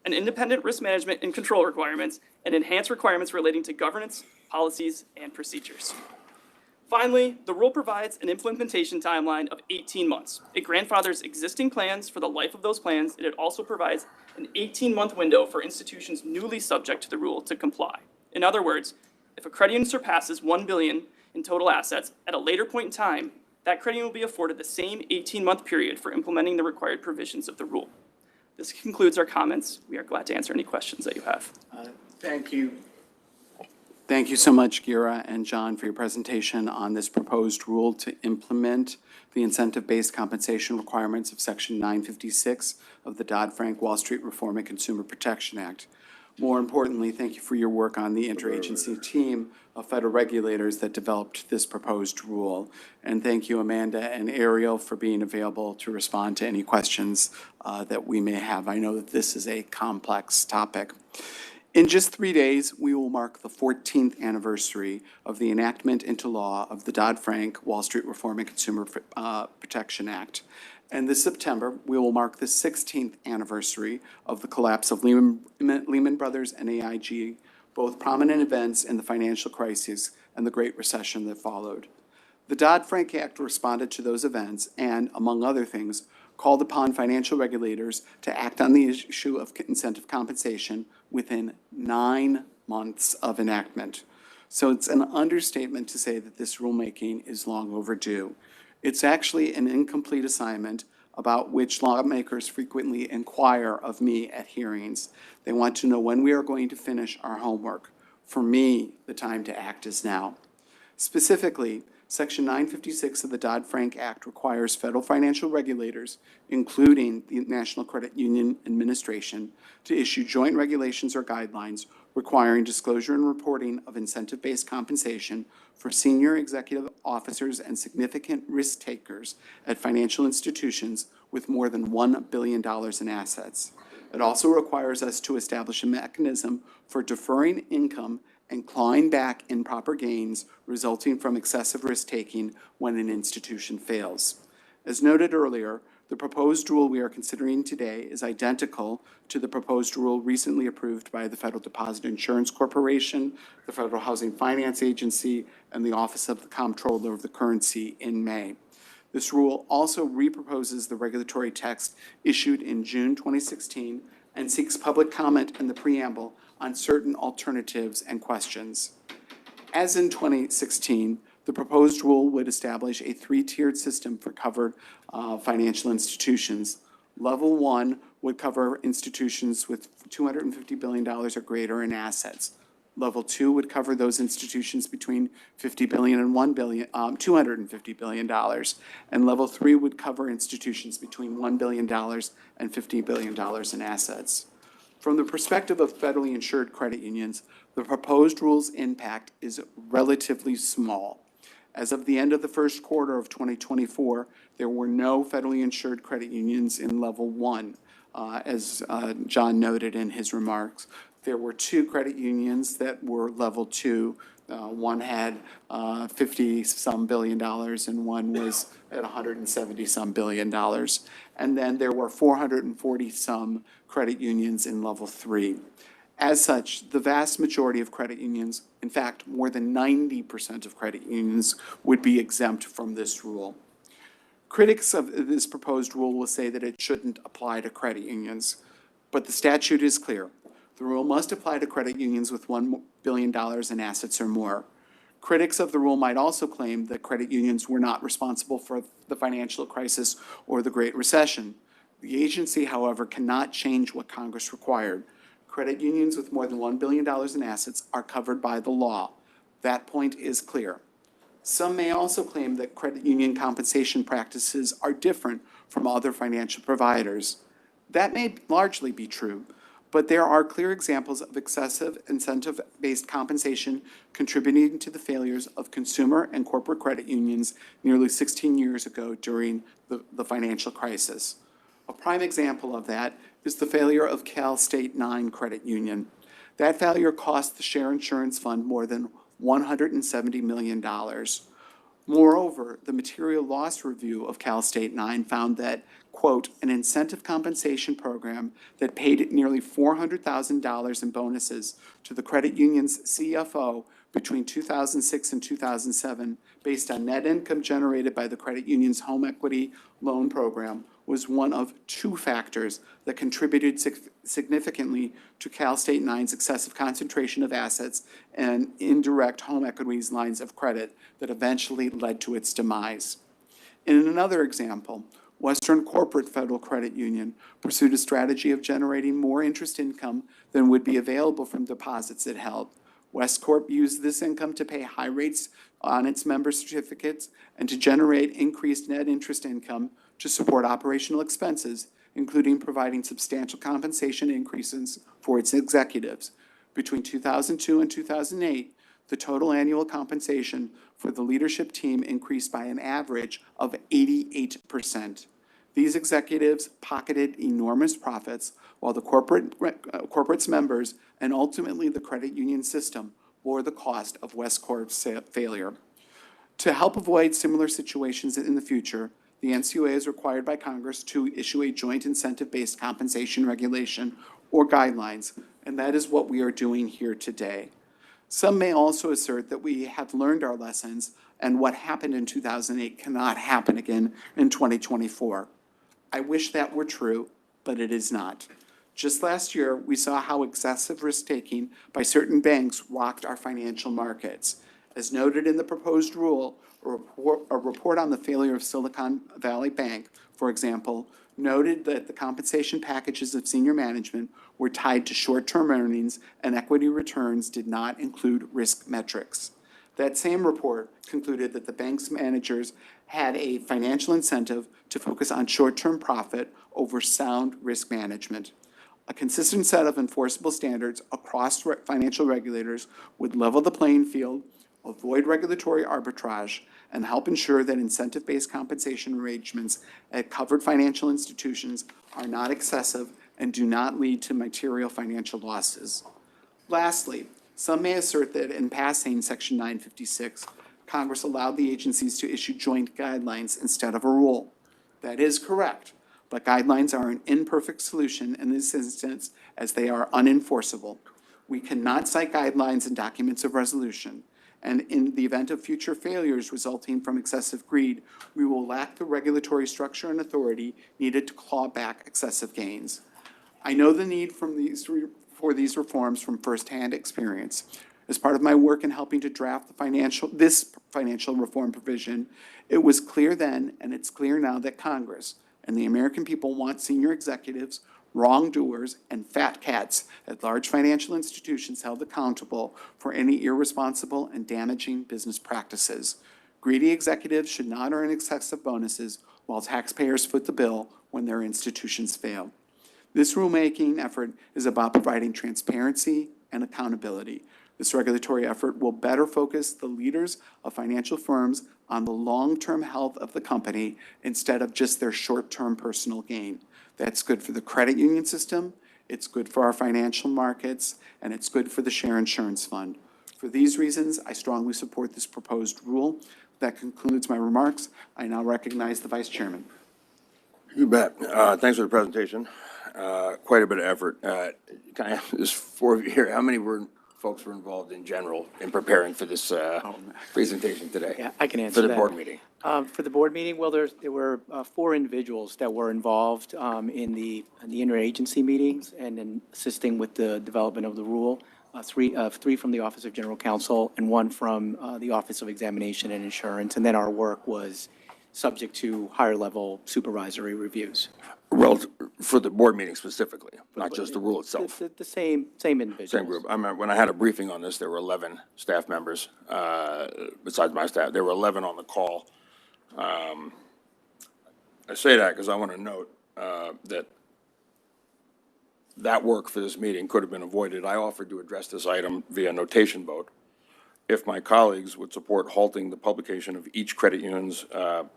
and independent risk management and control requirements, and enhanced requirements relating to governance, policies, and procedures. Finally, the rule provides an implementation timeline of 18 months. It grandfathers existing plans for the life of those plans, and it also provides an 18-month window for institutions newly subject to the rule to comply. In other words, if a credit union surpasses $1 billion in total assets at a later point in time, that credit union will be afforded the same 18-month period for implementing the required provisions of the rule. This concludes our comments. We are glad to answer any questions that you have. Thank you. Thank you so much, Gira and John, for your presentation on this proposed rule to implement the incentive-based compensation requirements of Section 956 of the Dodd-Frank Wall Street Reform and Consumer Protection Act. More importantly, thank you for your work on the interagency team of federal regulators that developed this proposed rule. And thank you, Amanda and Ariel, for being available to respond to any questions that we may have. I know that this is a complex topic. In just 3 days, we will mark the 14th anniversary of the enactment into law of the Dodd-Frank Wall Street Reform and Consumer Protection Act. And this September, we will mark the 16th anniversary of the collapse of Lehman Brothers and AIG, both prominent events in the financial crisis and the Great Recession that followed. The Dodd-Frank Act responded to those events and, among other things, called upon financial regulators to act on the issue of incentive compensation within 9 months of enactment. So it's an understatement to say that this rulemaking is long overdue. It's actually an incomplete assignment about which lawmakers frequently inquire of me at hearings. They want to know when we are going to finish our homework. For me, the time to act is now. Specifically, Section 956 of the Dodd-Frank Act requires federal financial regulators, including the National Credit Union Administration, to issue joint regulations or guidelines requiring disclosure and reporting of incentive-based compensation for senior executive officers and significant risk takers at financial institutions with more than $1 billion in assets. It also requires us to establish a mechanism for deferring income and clawing back improper gains resulting from excessive risk-taking when an institution fails. As noted earlier, the proposed rule we are considering today is identical to the proposed rule recently approved by the Federal Deposit Insurance Corporation, the Federal Housing Finance Agency, and the Office of the Comptroller of the Currency in May. This rule also reproposes the regulatory text issued in June 2016 and seeks public comment in the preamble on certain alternatives and questions. As in 2016, the proposed rule would establish a three-tiered system for covered financial institutions. Level 1 would cover institutions with $250 billion or greater in assets. Level 2 would cover those institutions between $50 billion and $250 billion. And Level 3 would cover institutions between $1 billion and $50 billion in assets. From the perspective of federally insured credit unions, the proposed rule's impact is relatively small. As of the end of the first quarter of 2024, there were no federally insured credit unions in Level 1, as John noted in his remarks. There were 2 credit unions that were Level 2. One had 50-some billion dollars, and one was at 170-some billion dollars. And then there were 440-some credit unions in Level 3. As such, the vast majority of credit unions, in fact, more than 90% of credit unions, would be exempt from this rule. Critics of this proposed rule will say that it shouldn't apply to credit unions, but the statute is clear. The rule must apply to credit unions with $1 billion in assets or more. Critics of the rule might also claim that credit unions were not responsible for the financial crisis or the Great Recession. The agency, however, cannot change what Congress required. Credit unions with more than $1 billion in assets are covered by the law. That point is clear. Some may also claim that credit union compensation practices are different from other financial providers. That may largely be true, but there are clear examples of excessive incentive-based compensation contributing to the failures of consumer and corporate credit unions nearly 16 years ago during the financial crisis. A prime example of that is the failure of Cal State 9 Credit Union. That failure cost the Share Insurance Fund more than $170 million. Moreover, the material loss review of Cal State 9 found that, quote, an incentive compensation program that paid nearly $400,000 in bonuses to the credit union's CFO between 2006 and 2007, based on net income generated by the credit union's home equity loan program, was one of 2 factors that contributed significantly to Cal State 9's excessive concentration of assets and indirect home equities lines of credit that eventually led to its demise. In another example, Western Corporate Federal Credit Union pursued a strategy of generating more interest income than would be available from deposits it held. Westcorp used this income to pay high rates on its member certificates and to generate increased net interest income to support operational expenses, including providing substantial compensation increases for its executives. Between 2002 and 2008, the total annual compensation for the leadership team increased by an average of 88%. These executives pocketed enormous profits, while the corporate's members and ultimately the credit union system bore the cost of Westcorp's failure. To help avoid similar situations in the future, the NCUA is required by Congress to issue a joint incentive-based compensation regulation or guidelines, and that is what we are doing here today. Some may also assert that we have learned our lessons and what happened in 2008 cannot happen again in 2024. I wish that were true, but it is not. Just last year, we saw how excessive risk-taking by certain banks rocked our financial markets. As noted in the proposed rule, a report on the failure of Silicon Valley Bank, for example, noted that the compensation packages of senior management were tied to short-term earnings and equity returns did not include risk metrics. That same report concluded that the bank's managers had a financial incentive to focus on short-term profit over sound risk management. A consistent set of enforceable standards across financial regulators would level the playing field, avoid regulatory arbitrage, and help ensure that incentive-based compensation arrangements at covered financial institutions are not excessive and do not lead to material financial losses. Lastly, some may assert that in passing Section 956, Congress allowed the agencies to issue joint guidelines instead of a rule. That is correct, but guidelines are an imperfect solution in this instance as they are unenforceable. We cannot cite guidelines in documents of resolution, and in the event of future failures resulting from excessive greed, we will lack the regulatory structure and authority needed to claw back excessive gains. I know the need for these reforms from firsthand experience. As part of my work in helping to draft this financial reform provision, it was clear then, and it's clear now, that Congress and the American people want senior executives, wrongdoers, and fat cats at large financial institutions held accountable for any irresponsible and damaging business practices. Greedy executives should not earn excessive bonuses while taxpayers foot the bill when their institutions fail. This rulemaking effort is about providing transparency and accountability. This regulatory effort will better focus the leaders of financial firms on the long-term health of the company instead of just their short-term personal gain. That's good for the credit union system, it's good for our financial markets, and it's good for the Share Insurance Fund. For these reasons, I strongly support this proposed rule. That concludes my remarks. I now recognize the Vice Chairman. You bet. Thanks for the presentation. Quite a bit of effort. Can I ask this four of you here, how many folks were involved in general in preparing for this presentation today? Yeah, I can answer For the that. board meeting? For the board meeting, well, there were 4 individuals that were involved in the interagency meetings and in assisting with the development of the rule. 3 from the Office of General Counsel and 1 from the Office of Examination and Insurance. And then our work was subject to higher-level supervisory reviews. Well, for the board meeting specifically, not just the rule itself. The same individuals. Same group. I remember when I had a briefing on this, there were 11 staff members, besides my staff. There were 11 on the call. I say that because I want to note that work for this meeting could have been avoided. I offered to address this item via notation vote if my colleagues would support halting the publication of each credit union's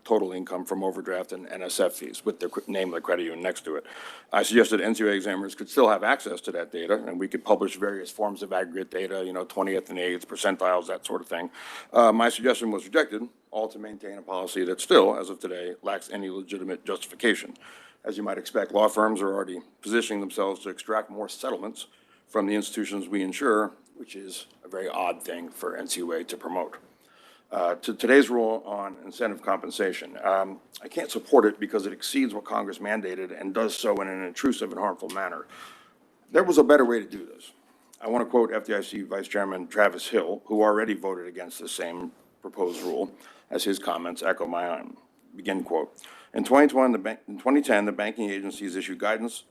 total income from overdraft and NSF fees with the name of the credit union next to it. I suggested NCUA examiners could still have access to that data, and we could publish various forms of aggregate data, 20th and 80th percentiles, that sort of thing. My suggestion was rejected, all to maintain a policy that still, as of today, lacks any legitimate justification. As you might expect, law firms are already positioning themselves to extract more settlements from the institutions we insure, which is a very odd thing for NCUA to promote. To today's rule on incentive compensation, I can't support it because it exceeds what Congress mandated and does so in an intrusive and harmful manner. There was a better way to do this. I want to quote FDIC Vice Chairman Travis Hill, who already voted against the same proposed rule, as his comments echo my own. Begin quote. In 2010, the banking agencies issued guidance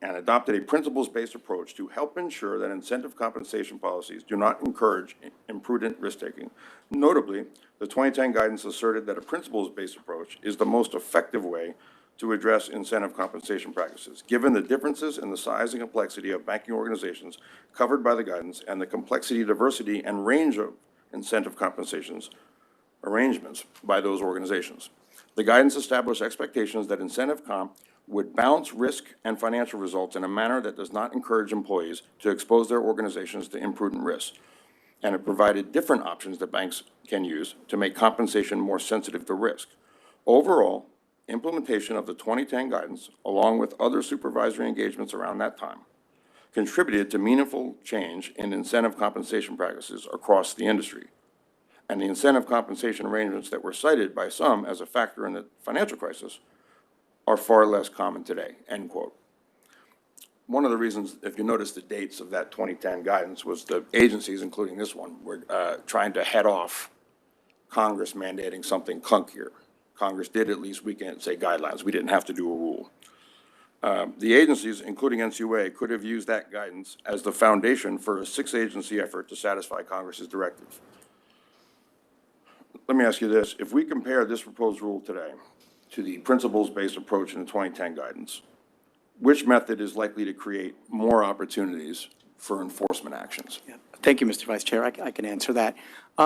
and adopted a principles-based approach to help ensure that incentive compensation policies do not encourage imprudent risk-taking. Notably, the 2010 guidance asserted that a principles-based approach is the most effective way to address incentive compensation practices, given the differences in the size and complexity of banking organizations covered by the guidance and the complexity, diversity, and range of incentive compensations arrangements by those organizations. The guidance established expectations that incentive comp would balance risk and financial results in a manner that does not encourage employees to expose their organizations to imprudent risks. And it provided different options that banks can use to make compensation more sensitive to risk. Overall, implementation of the 2010 guidance, along with other supervisory engagements around that time, contributed to meaningful change in incentive compensation practices across the industry. And the incentive compensation arrangements that were cited by some as a factor in the financial crisis are far less common today, end quote. One of the reasons, if you notice the dates of that 2010 guidance, was the agencies, including this one, were trying to head off Congress mandating something clunkier. Congress did at least, we can't say guidelines, we didn't have to do a rule. The agencies, including NCUA, could have used that guidance as the foundation for a 6-agency effort to satisfy Congress's directive. Let me ask you this. If we compare this proposed rule today to the principles-based approach in the 2010 guidance, which method is likely to create more opportunities for enforcement actions? Yeah. Thank you, Mr. Vice Chair. I can answer that.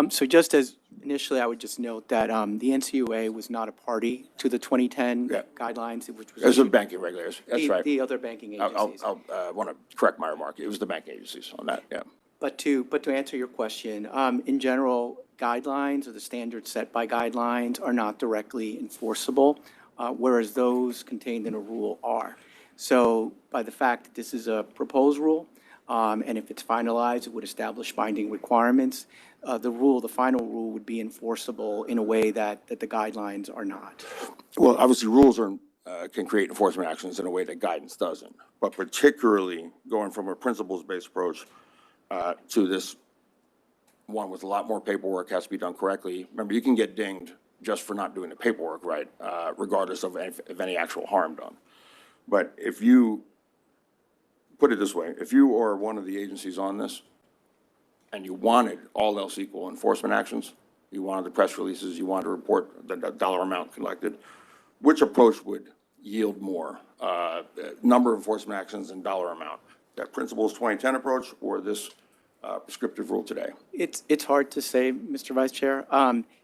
So just as initially, I would just note that the NCUA was not a party to the 2010 guidelines, which was As a banking regulators, that's right. the other banking agencies. I'll want to correct my remark. It was the banking agencies on that, yeah. But to answer your question, in general, guidelines or the standards set by guidelines are not directly enforceable, whereas those contained in a rule are. So by the fact that this is a proposed rule, and if it's finalized, it would establish binding requirements, the final rule would be enforceable in a way that the guidelines are not. Well, obviously, rules are can create enforcement actions in a way that guidance doesn't. But particularly going from a principles-based approach to this one with a lot more paperwork has to be done correctly. Remember, you can get dinged just for not doing the paperwork right, regardless of any actual harm done. But if you, put it this way, if you are one of the agencies on this and you wanted all else equal enforcement actions, you wanted the press releases, you wanted to report the dollar amount collected, which approach would yield more, number of enforcement actions and dollar amount? That Principles 2010 approach or this prescriptive rule today? It's hard to say, Mr. Vice Chair.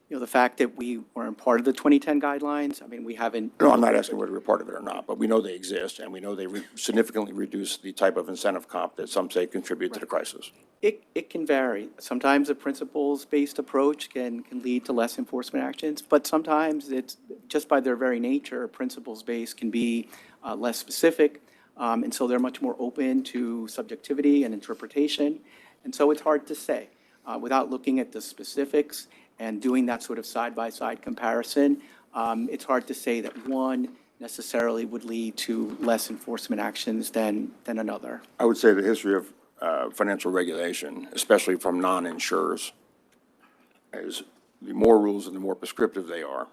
You know, the fact that we weren't part of the 2010 guidelines, I mean, we haven't. No, I'm not asking whether we're part of it or not, but we know they exist, and we know they significantly reduce the type of incentive comp that some say contribute to the crisis. It can vary. Sometimes a principles-based approach can lead to less enforcement actions, but sometimes it's, just by their very nature, principles-based can be less specific, and so they're much more open to subjectivity and interpretation. And so it's hard to say. Without looking at the specifics and doing that sort of side-by-side comparison, it's hard to say that one necessarily would lead to less enforcement actions than another. I would say the history of financial regulation, especially from non-insurers, is the more rules and the more prescriptive they are,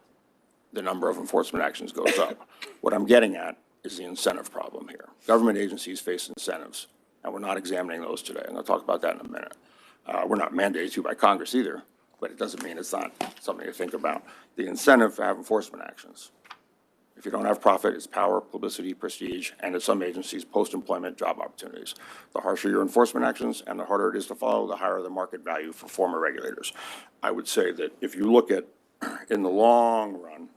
the number of enforcement actions goes up. What I'm getting at is the incentive problem here. Government agencies face incentives, and we're not examining those today. I'm going to talk about that in a minute. We're not mandated to by Congress either, but it doesn't mean it's not something to think about. The incentive to have enforcement actions. If you don't have profit, it's power, publicity, prestige, and in some agencies, post-employment job opportunities. The harsher your enforcement actions and the harder it is to follow, the higher the market value for former regulators. I would say that if you look at, in the long run,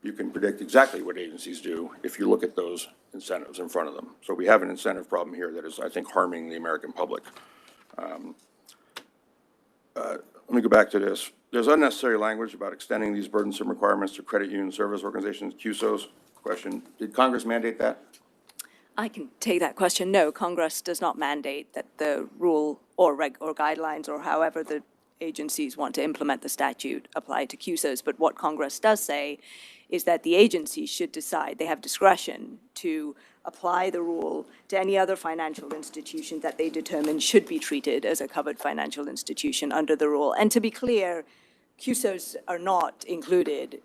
you can predict exactly what agencies do if you look at those incentives in front of them. So we have an incentive problem here that is, I think, harming the American public. Let me go back to this. There's unnecessary language about extending these burdensome requirements to credit union service organizations, QSOs. Question, did Congress mandate that? I can take that question. No, Congress does not mandate that the rule or guidelines or however the agencies want to implement the statute apply to QSOs. But what Congress does say is that the agencies should decide, they have discretion to apply the rule to any other financial institution that they determine should be treated as a covered financial institution under the rule. And to be clear, QSOs are not included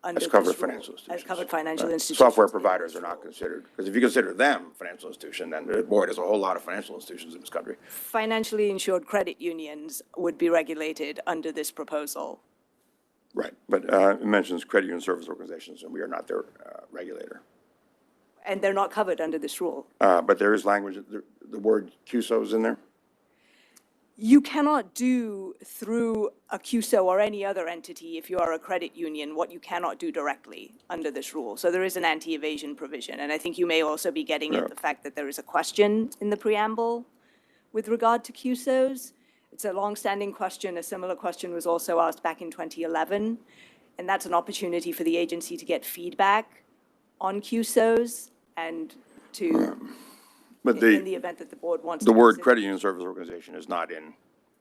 under As this covered rule financial institutions. as covered financial Right. institutions. Software providers are not considered, because if you consider them a financial institution, then boy, there's a whole lot of financial institutions in this country. Financially insured credit unions would be regulated under this proposal. Right, but it mentions credit union service organizations, and we are not their regulator. And they're not covered under this rule. But there is language, the word QSO is in there? You cannot do through a QSO or any other entity, if you are a credit union, what you cannot do directly under this rule. So there is an anti-evasion provision. And I think you may also be getting at the fact that there is a question in the preamble with regard to QSOs. It's a longstanding question. A similar question was also asked back in 2011. And that's an opportunity for the agency to get feedback on QSOs and to, But in the event that the board wants to. the word consider- credit union service organization is not in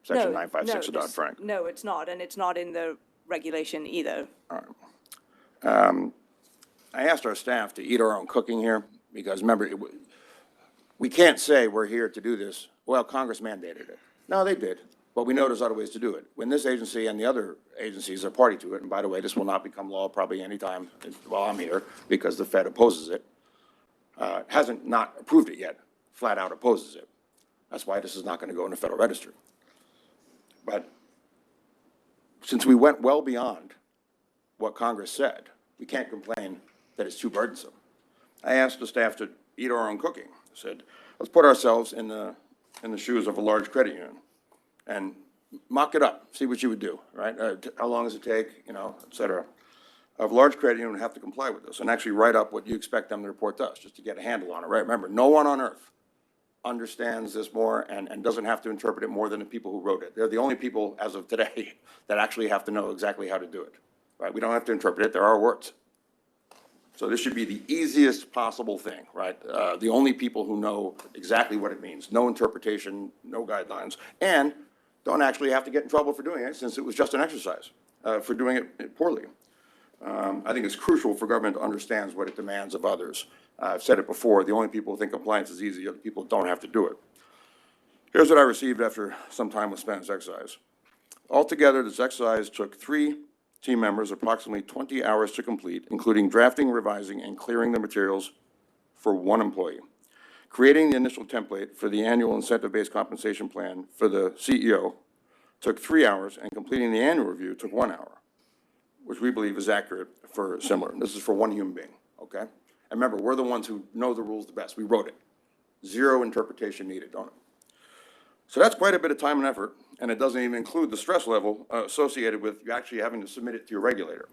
section 956 of this- Dodd-Frank. No, it's not, and it's not in the regulation either. I asked our staff to eat our own cooking here, because remember, we can't say we're here to do this, well, Congress mandated it. No, they did, but we know there's other ways to do it. When this agency and the other agencies are party to it, and by the way, this will not become law probably anytime while I'm here, because the Fed opposes it, hasn't not approved it yet, flat out opposes it. That's why this is not going to go in the Federal Register. But since we went well beyond what Congress said, we can't complain that it's too burdensome. I asked the staff to eat our own cooking. I said, let's put ourselves in the shoes of a large credit union and mock it up, see what you would do, right? How long does it take, you know, et cetera. A large credit union would have to comply with this and actually write up what you expect them to report to us, just to get a handle on it, right? Remember, no one on earth understands this more and doesn't have to interpret it more than the people who wrote it. They're the only people, as of today, that actually have to know exactly how to do it, right? We don't have to interpret it, there are words. So this should be the easiest possible thing, right? The only people who know exactly what it means, no interpretation, no guidelines, and don't actually have to get in trouble for doing it, since it was just an exercise for doing it poorly. I think it's crucial for government to understand what it demands of others. I've said it before, the only people who think compliance is easy are the people who don't have to do it. Here's what I received after some time with spent as exercise. Altogether, this exercise took 3 team members approximately 20 hours to complete, including drafting, revising, and clearing the materials for 1 employee. Creating the initial template for the annual incentive-based compensation plan for the CEO took 3 hours, and completing the annual review took 1 hour, which we believe is accurate for similar. This is for 1 human being, okay? And remember, we're the ones who know the rules the best. We wrote it. 0 interpretation needed on it. So that's quite a bit of time and effort, and it doesn't even include the stress level associated with you actually having to submit it to your regulator.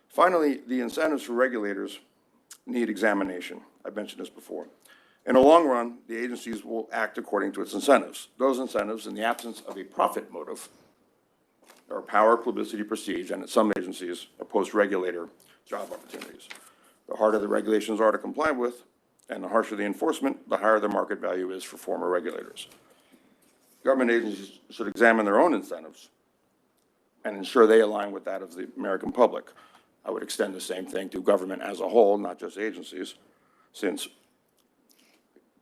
Finally, the incentives for regulators need examination. I've mentioned this before. In the long run, the agencies will act according to its incentives. Those incentives, in the absence of a profit motive, are power, publicity, prestige, and at some agencies, are post-regulator job opportunities. The harder the regulations are to comply with, and the harsher the enforcement, the higher the market value is for former regulators. Government agencies should examine their own incentives and ensure they align with that of the American public. I would extend the same thing to government as a whole, not just agencies, since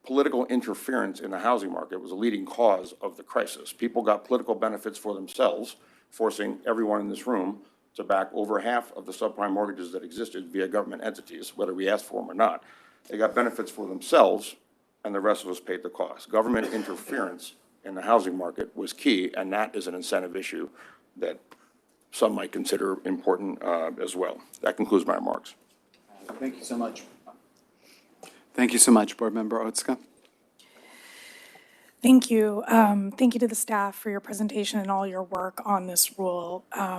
political interference in the housing market was a leading cause of the crisis. People got political benefits for themselves, forcing everyone in this room to back over half of the subprime mortgages that existed via government entities, whether we asked for them or not. They got benefits for themselves, and the rest of us paid the cost. Government interference in the housing market was key, and that is an incentive issue that some might consider important as well. That concludes my remarks. Thank you so much. Thank you so much, Board Member Otska. Thank you. Thank you to the staff for your presentation and all your work on this rule. I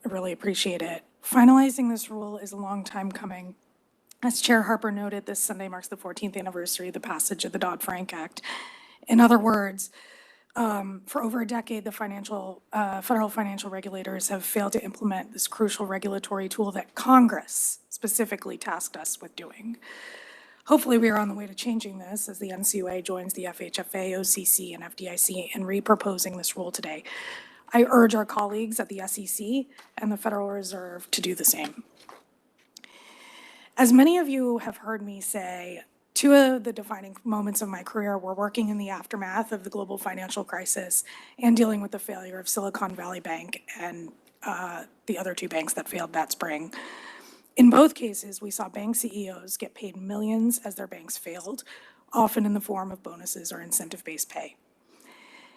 really appreciate it. Finalizing this rule is a long time coming. As Chair Harper noted, this Sunday marks the 14th anniversary of the passage of the Dodd-Frank Act. In other words, for over a decade, the federal financial regulators have failed to implement this crucial regulatory tool that Congress specifically tasked us with doing. Hopefully, we are on the way to changing this as the NCUA joins the FHFA, OCC, and FDIC in re-proposing this rule today. I urge our colleagues at the SEC and the Federal Reserve to do the same. As many of you have heard me say, 2 of the defining moments of my career were working in the aftermath of the global financial crisis and dealing with the failure of Silicon Valley Bank and the other 2 banks that failed that spring. In both cases, we saw bank CEOs get paid millions as their banks failed, often in the form of bonuses or incentive-based pay.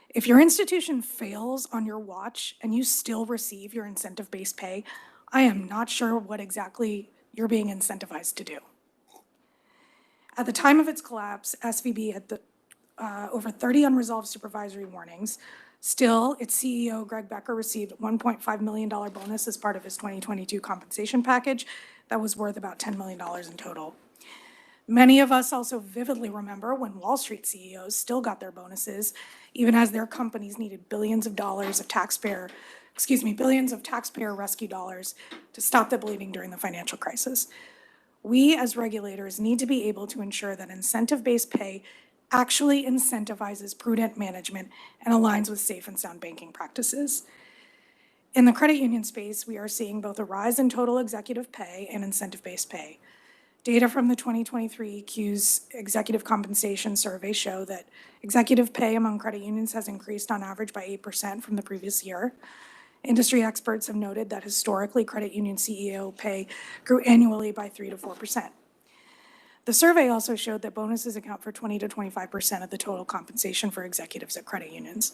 If your institution fails on your watch and you still receive your incentive-based pay, I am not sure what exactly you're being incentivized to do. At the time of its collapse, SVB had over 30 unresolved supervisory warnings. Still, its CEO, Greg Becker, received a $1.5 million bonus as part of his 2022 compensation package that was worth about $10 million in total. Many of us also vividly remember when Wall Street CEOs still got their bonuses, even as their companies needed billions of taxpayer rescue dollars to stop the bleeding during the financial crisis. We as regulators need to be able to ensure that incentive-based pay actually incentivizes prudent management and aligns with safe and sound banking practices. In the credit union space, we are seeing both a rise in total executive pay and incentive-based pay. Data from the 2023 CUE's executive compensation survey show that executive pay among credit unions has increased on average by 8% from the previous year. Industry experts have noted that historically credit union CEO pay grew annually by 3 to 4%. The survey also showed that bonuses account for 20 to 25% of the total compensation for executives at credit unions.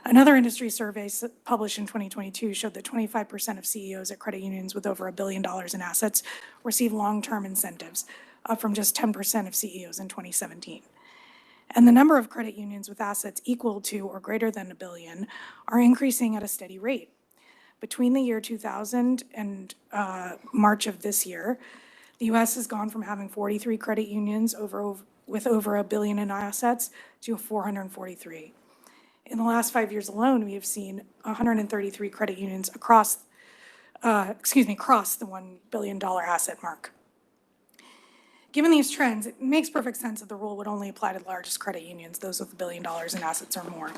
Another industry survey published in 2022 showed that 25% of CEOs at credit unions with over $1 billion in assets receive long-term incentives, up from just 10% of CEOs in 2017. And the number of credit unions with assets equal to or greater than $1 billion are increasing at a steady rate. Between the year 2000 and March of this year, the U.S. has gone from having 43 credit unions with over $1 billion in assets to 443. In the last 5 years alone, we have seen 133 credit unions cross the $1 billion asset mark. Given these trends, it makes perfect sense that the rule would only apply to the largest credit unions, those with $1 billion in assets or more.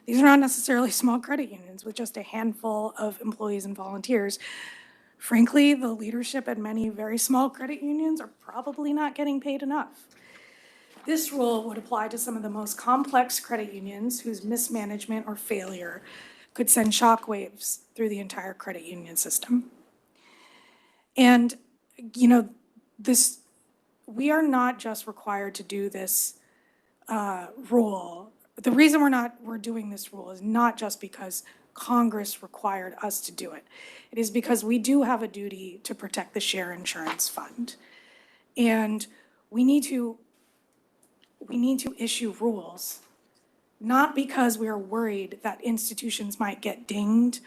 These are not necessarily small credit unions with just a handful of employees and volunteers. Frankly, the leadership at many very small credit unions are probably not getting paid enough. This rule would apply to some of the most complex credit unions whose mismanagement or failure could send shockwaves through the entire credit union system. And, you know, we are not just required to do this rule. The reason we're doing this rule is not just because Congress required us to do it. It is because we do have a duty to protect the share insurance fund. And we need to issue rules, not because we are worried that institutions might get dinged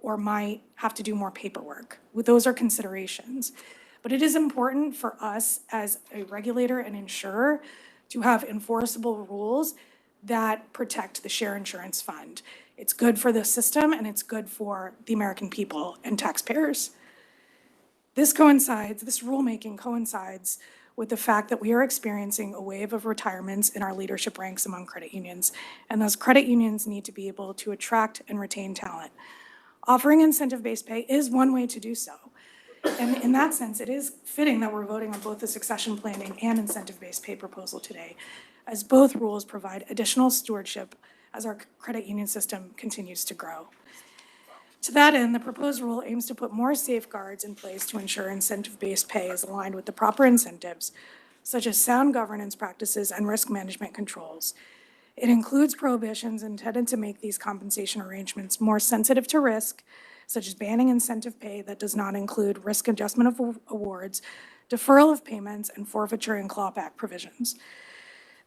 or might have to do more paperwork. Those are considerations. But it is important for us as a regulator and insurer to have enforceable rules that protect the share insurance fund. It's good for the system and it's good for the American people and taxpayers. This rulemaking coincides with the fact that we are experiencing a wave of retirements in our leadership ranks among credit unions, and those credit unions need to be able to attract and retain talent. Offering incentive-based pay is one way to do so. And in that sense, it is fitting that we're voting on both the succession planning and incentive-based pay proposal today, as both rules provide additional stewardship as our credit union system continues to grow. To that end, the proposed rule aims to put more safeguards in place to ensure incentive-based pay is aligned with the proper incentives, such as sound governance practices and risk management controls. It includes prohibitions intended to make these compensation arrangements more sensitive to risk, such as banning incentive pay that does not include risk adjustment of awards, deferral of payments, and forfeiture and clawback provisions.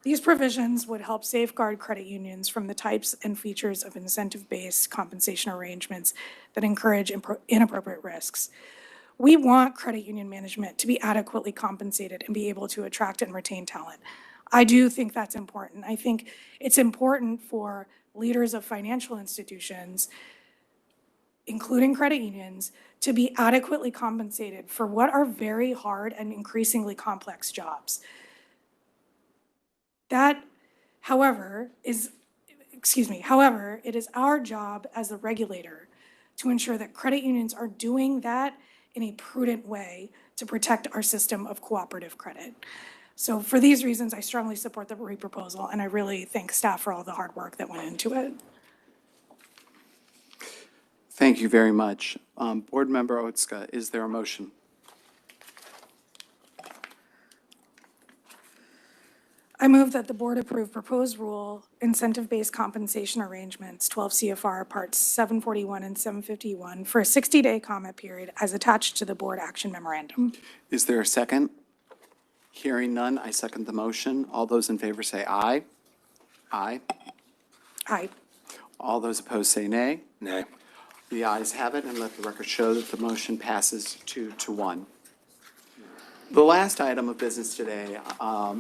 These provisions would help safeguard credit unions from the types and features of incentive-based compensation arrangements that encourage inappropriate risks. We want credit union management to be adequately compensated and be able to attract and retain talent. I do think that's important. I think it's important for leaders of financial institutions, including credit unions, to be adequately compensated for what are very hard and increasingly complex jobs. That, however, it is our job as a regulator to ensure that credit unions are doing that in a prudent way to protect our system of cooperative credit. So for these reasons, I strongly support the proposal, and I really thank staff for all the hard work that went into it. Thank you very much. Board Member Otska, is there a motion? I move that the board approve proposed rule, incentive-based compensation arrangements, 12 CFR Parts 741 and 751, for a 60-day comment period as attached to the board action memorandum. Is there a second? Hearing none, I second the motion. All those in favor say aye. Aye. Aye. All those opposed say nay. Nay. The ayes have it, and let the record show that the motion passes 2-1. The last item of business today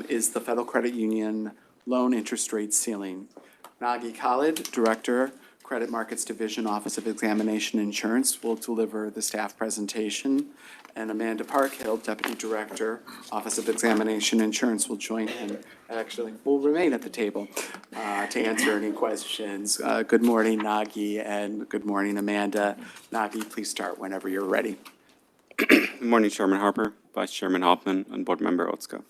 is the Federal Credit Union loan interest rate ceiling. Nagi Khalid, Director, Credit Markets Division, Office of Examination Insurance, will deliver the staff presentation, and Amanda Parkhill, Deputy Director, Office of Examination Insurance, will join him, actually, will remain at the table to answer any questions. Good morning, Nagi, and good morning, Amanda. Nagi, please start whenever you're ready. Good morning, Chairman Harper, Vice Chairman Hoffman, and Board Member Otska.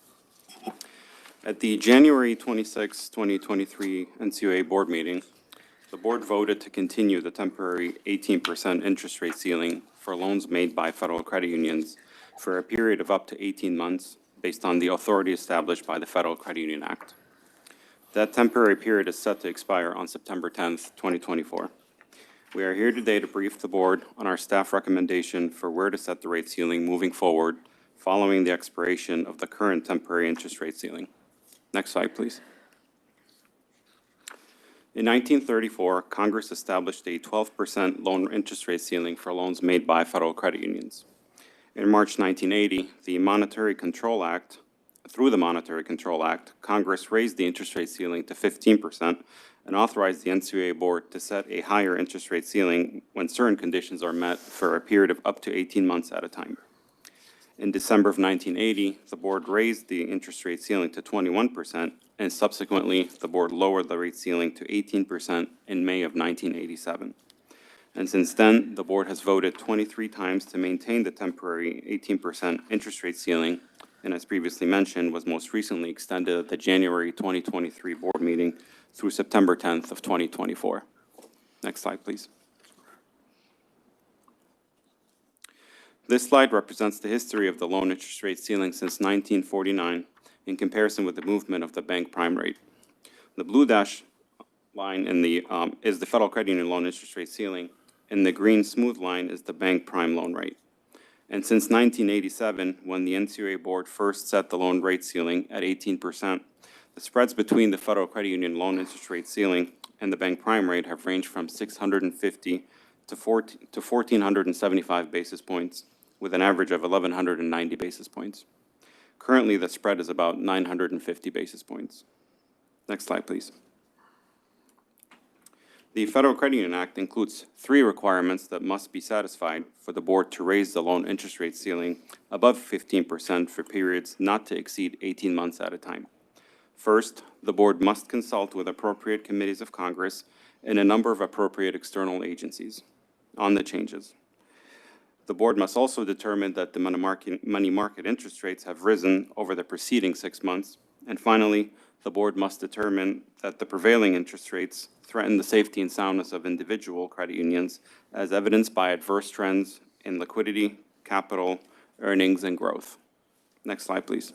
At the January 26, 2023 NCUA board meeting, the board voted to continue the temporary 18% interest rate ceiling for loans made by federal credit unions for a period of up to 18 months based on the authority established by the Federal Credit Union Act. That temporary period is set to expire on September 10th, 2024. We are here today to brief the board on our staff recommendation for where to set the rate ceiling moving forward following the expiration of the current temporary interest rate ceiling. Next slide, please. In 1934, Congress established a 12% loan interest rate ceiling for loans made by federal credit unions. In March 1980, through the Monetary Control Act, Congress raised the interest rate ceiling to 15% and authorized the NCUA board to set a higher interest rate ceiling when certain conditions are met for a period of up to 18 months at a time. In December of 1980, the board raised the interest rate ceiling to 21%, and subsequently, the board lowered the rate ceiling to 18% in May of 1987. And since then, the board has voted 23 times to maintain the temporary 18% interest rate ceiling, and as previously mentioned, was most recently extended at the January 2023 board meeting through September 10th of 2024. Next slide, please. This slide represents the history of the loan interest rate ceiling since 1949 in comparison with the movement of the bank prime rate. The blue dash line is the Federal Credit Union loan interest rate ceiling, and the green smooth line is the bank prime loan rate. And since 1987, when the NCUA board first set the loan rate ceiling at 18%, the spreads between the Federal Credit Union loan interest rate ceiling and the bank prime rate have ranged from 650 to 1,475 basis points, with an average of 1,190 basis points. Currently, the spread is about 950 basis points. Next slide, please. The Federal Credit Union Act includes 3 requirements that must be satisfied for the board to raise the loan interest rate ceiling above 15% for periods not to exceed 18 months at a time. First, the board must consult with appropriate committees of Congress and a number of appropriate external agencies on the changes. The board must also determine that the money market interest rates have risen over the preceding 6 months. And finally, the board must determine that the prevailing interest rates threaten the safety and soundness of individual credit unions, as evidenced by adverse trends in liquidity, capital, earnings, and growth. Next slide, please.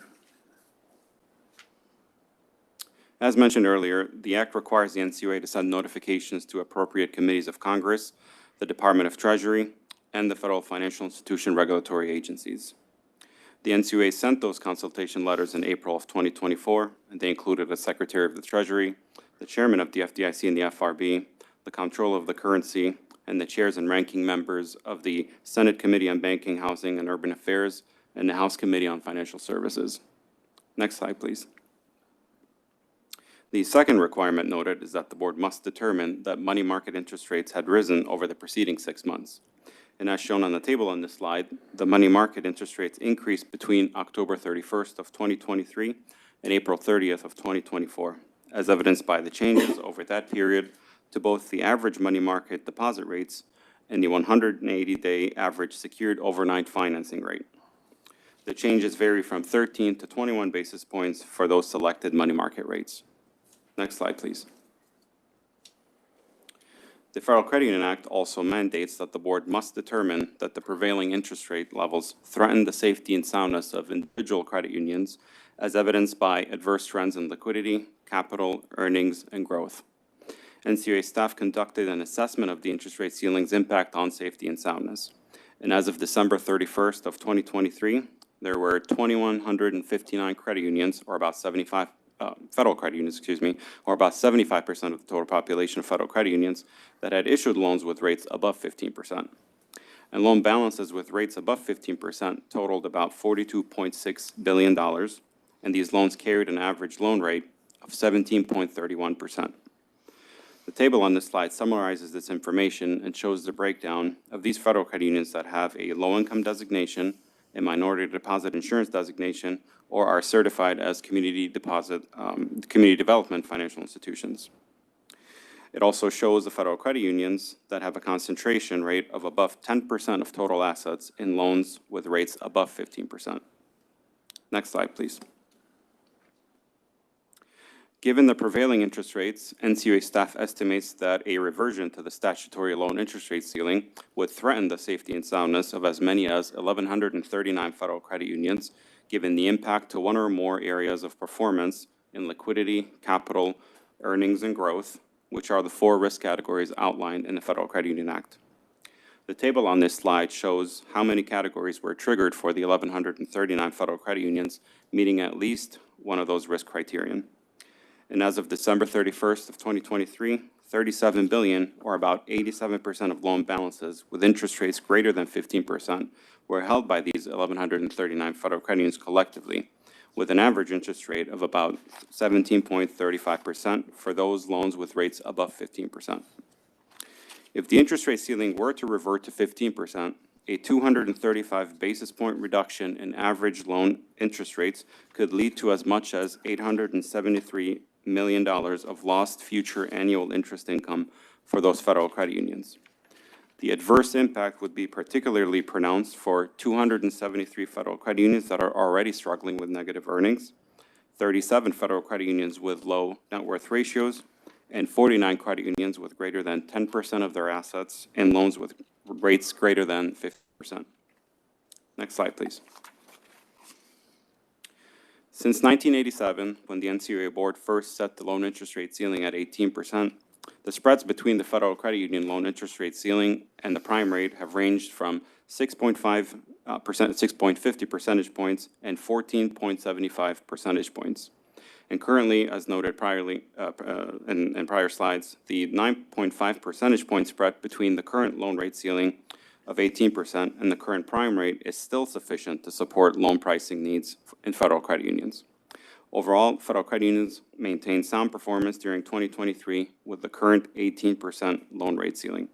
As mentioned earlier, the Act requires the NCUA to send notifications to appropriate committees of Congress, the Department of Treasury, and the Federal Financial Institution Regulatory Agencies. The NCUA sent those consultation letters in April of 2024, and they included the Secretary of the Treasury, the Chairman of the FDIC and the FRB, the Comptroller of the Currency, and the chairs and ranking members of the Senate Committee on Banking, Housing, and Urban Affairs, and the House Committee on Financial Services. Next slide, please. The second requirement noted is that the board must determine that money market interest rates had risen over the preceding 6 months. And as shown on the table on this slide, the money market interest rates increased between October 31st of 2023 and April 30th of 2024, as evidenced by the changes over that period to both the average money market deposit rates and the 180-day average secured overnight financing rate. The changes vary from 13 to 21 basis points for those selected money market rates. Next slide, please. The Federal Credit Union Act also mandates that the board must determine that the prevailing interest rate levels threaten the safety and soundness of individual credit unions, as evidenced by adverse trends in liquidity, capital, earnings, and growth. NCUA staff conducted an assessment of the interest rate ceiling's impact on safety and soundness. And as of December 31st of 2023, there were 2,159 credit unions, or about 75 federal credit unions, or about 75% of the total population of federal credit unions that had issued loans with rates above 15%. And loan balances with rates above 15% totaled about $42.6 billion, and these loans carried an average loan rate of 17.31%. The table on this slide summarizes this information and shows the breakdown of these federal credit unions that have a low-income designation, a minority deposit insurance designation, or are certified as community development financial institutions. It also shows the federal credit unions that have a concentration rate of above 10% of total assets in loans with rates above 15%. Next slide, please. Given the prevailing interest rates, NCUA staff estimates that a reversion to the statutory loan interest rate ceiling would threaten the safety and soundness of as many as 1,139 federal credit unions, given the impact to one or more areas of performance in liquidity, capital, earnings, and growth, which are the 4 risk categories outlined in the Federal Credit Union Act. The table on this slide shows how many categories were triggered for the 1,139 federal credit unions meeting at least one of those risk criterion. And as of December 31st of 2023, 37 billion, or about 87% of loan balances with interest rates greater than 15%, were held by these 1,139 federal credit unions collectively, with an average interest rate of about 17.35% for those loans with rates above 15%. If the interest rate ceiling were to revert to 15%, a 235 basis point reduction in average loan interest rates could lead to as much as $873 million of lost future annual interest income for those federal credit unions. The adverse impact would be particularly pronounced for 273 federal credit unions that are already struggling with negative earnings, 37 federal credit unions with low net worth ratios, and 49 credit unions with greater than 10% of their assets in loans with rates greater than 50%. Next slide, please. Since 1987, when the NCUA board first set the loan interest rate ceiling at 18%, the spreads between the federal credit union loan interest rate ceiling and the prime rate have ranged from 6.50 percentage points and 14.75 percentage points. And currently, as noted in prior slides, the 9.5 percentage point spread between the current loan rate ceiling of 18% and the current prime rate is still sufficient to support loan pricing needs in federal credit unions. Overall, federal credit unions maintained sound performance during 2023 with the current 18% loan rate ceiling.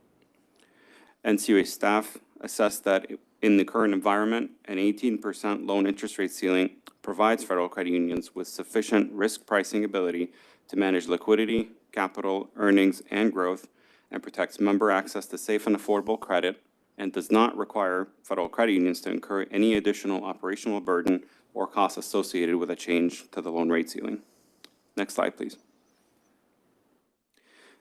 NCUA staff assessed that in the current environment, an 18% loan interest rate ceiling provides federal credit unions with sufficient risk pricing ability to manage liquidity, capital, earnings, and growth, and protects member access to safe and affordable credit, and does not require federal credit unions to incur any additional operational burden or costs associated with a change to the loan rate ceiling. Next slide, please.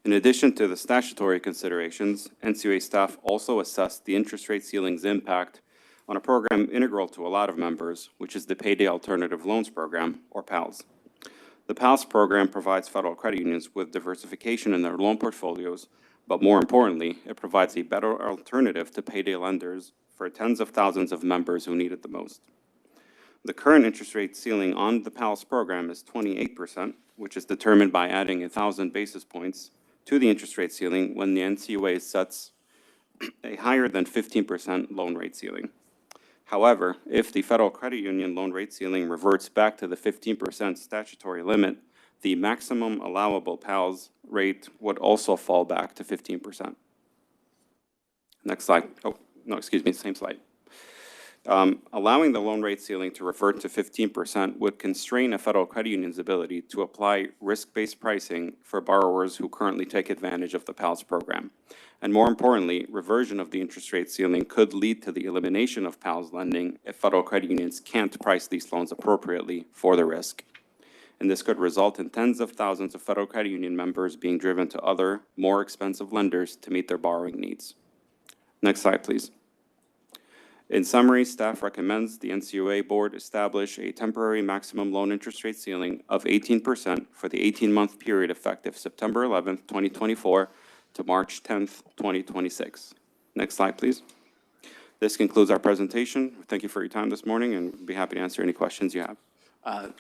In addition to the statutory considerations, NCUA staff also assessed the interest rate ceiling's impact on a program integral to a lot of members, which is the Payday Alternative Loans Program, or PALS. The PALS program provides federal credit unions with diversification in their loan portfolios, but more importantly, it provides a better alternative to payday lenders for tens of thousands of members who need it the most. The current interest rate ceiling on the PALS program is 28%, which is determined by adding 1,000 basis points to the interest rate ceiling when the NCUA sets a higher than 15% loan rate ceiling. However, if the federal credit union loan rate ceiling reverts back to the 15% statutory limit, the maximum allowable PALS rate would also fall back to 15%. Next slide. Oh, no, excuse me, same slide. Allowing the loan rate ceiling to revert to 15% would constrain a federal credit union's ability to apply risk-based pricing for borrowers who currently take advantage of the PALS program. And more importantly, reversion of the interest rate ceiling could lead to the elimination of PALS lending if federal credit unions can't price these loans appropriately for the risk. And this could result in tens of thousands of federal credit union members being driven to other, more expensive lenders to meet their borrowing needs. Next slide, please. In summary, staff recommends the NCUA board establish a temporary maximum loan interest rate ceiling of 18% for the 18-month period effective September 11th, 2024 to March 10th, 2026. Next slide, please. This concludes our presentation. Thank you for your time this morning, and we'll be happy to answer any questions you have.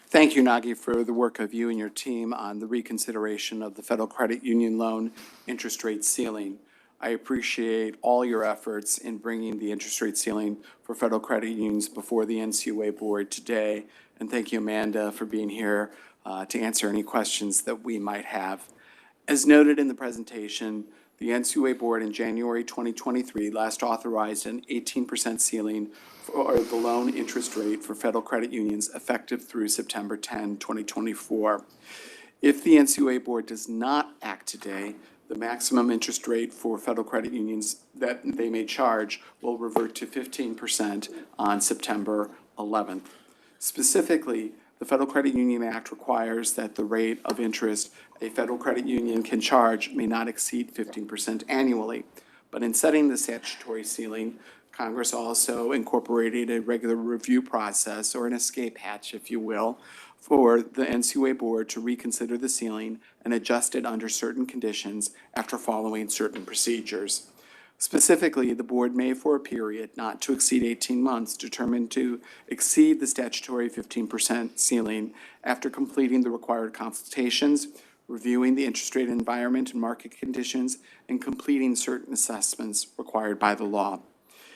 Thank you, Nagi, for the work of you and your team on the reconsideration of the federal credit union loan interest rate ceiling. I appreciate all your efforts in bringing the interest rate ceiling for federal credit unions before the NCUA board today. And thank you, Amanda, for being here to answer any questions that we might have. As noted in the presentation, the NCUA board in January 2023 last authorized an 18% ceiling for the loan interest rate for federal credit unions effective through September 10, 2024. If the NCUA board does not act today, the maximum interest rate for federal credit unions that they may charge will revert to 15% on September 11th. Specifically, the Federal Credit Union Act requires that the rate of interest a federal credit union can charge may not exceed 15% annually. But in setting the statutory ceiling, Congress also incorporated a regular review process, or an escape hatch, if you will, for the NCUA board to reconsider the ceiling and adjust it under certain conditions after following certain procedures. Specifically, the board may, for a period not to exceed 18 months, determine to exceed the statutory 15% ceiling after completing the required consultations, reviewing the interest rate environment and market conditions, and completing certain assessments required by the law.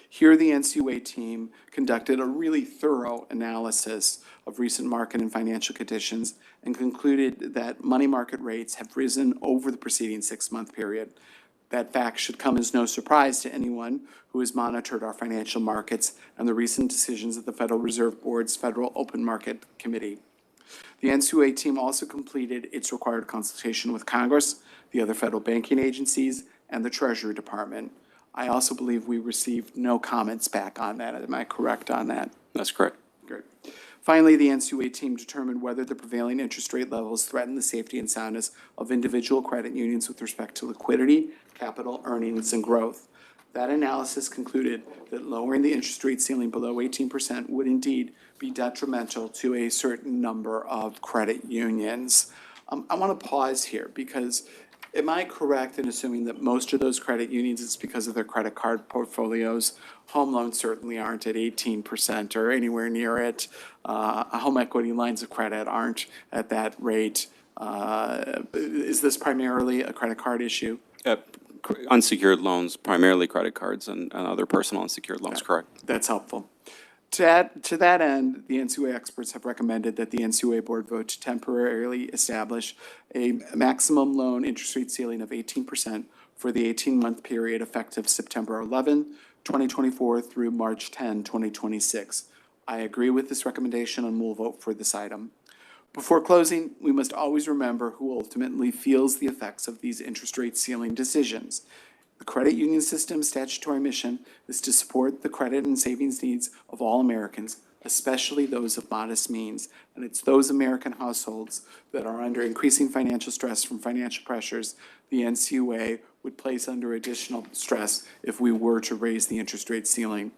Here, the NCUA team conducted a really thorough analysis of recent market and financial conditions and concluded that money market rates have risen over the preceding 6-month period. That fact should come as no surprise to anyone who has monitored our financial markets and the recent decisions of the Federal Reserve Board's Federal Open Market Committee. The NCUA team also completed its required consultation with Congress, the other federal banking agencies, and the Treasury Department. I also believe we received no comments back on that. Am I correct on that? That's correct. Great. Finally, the NCUA team determined whether the prevailing interest rate levels threaten the safety and soundness of individual credit unions with respect to liquidity, capital, earnings, and growth. That analysis concluded that lowering the interest rate ceiling below 18% would indeed be detrimental to a certain number of credit unions. I want to pause here because am I correct in assuming that most of those credit unions, it's because of their credit card portfolios? Home loans certainly aren't at 18% or anywhere near it. Home equity lines of credit aren't at that rate. Is this primarily a credit card issue? Unsecured loans, primarily credit cards and other personal unsecured loans, correct? That's helpful. To that end, the NCUA experts have recommended that the NCUA board vote to temporarily establish a maximum loan interest rate ceiling of 18% for the 18-month period effective September 11, 2024 through March 10, 2026. I agree with this recommendation and will vote for this item. Before closing, we must always remember who ultimately feels the effects of these interest rate ceiling decisions. The credit union system's statutory mission is to support the credit and savings needs of all Americans, especially those of modest means. And it's those American households that are under increasing financial stress from financial pressures the NCUA would place under additional stress if we were to raise the interest rate ceiling.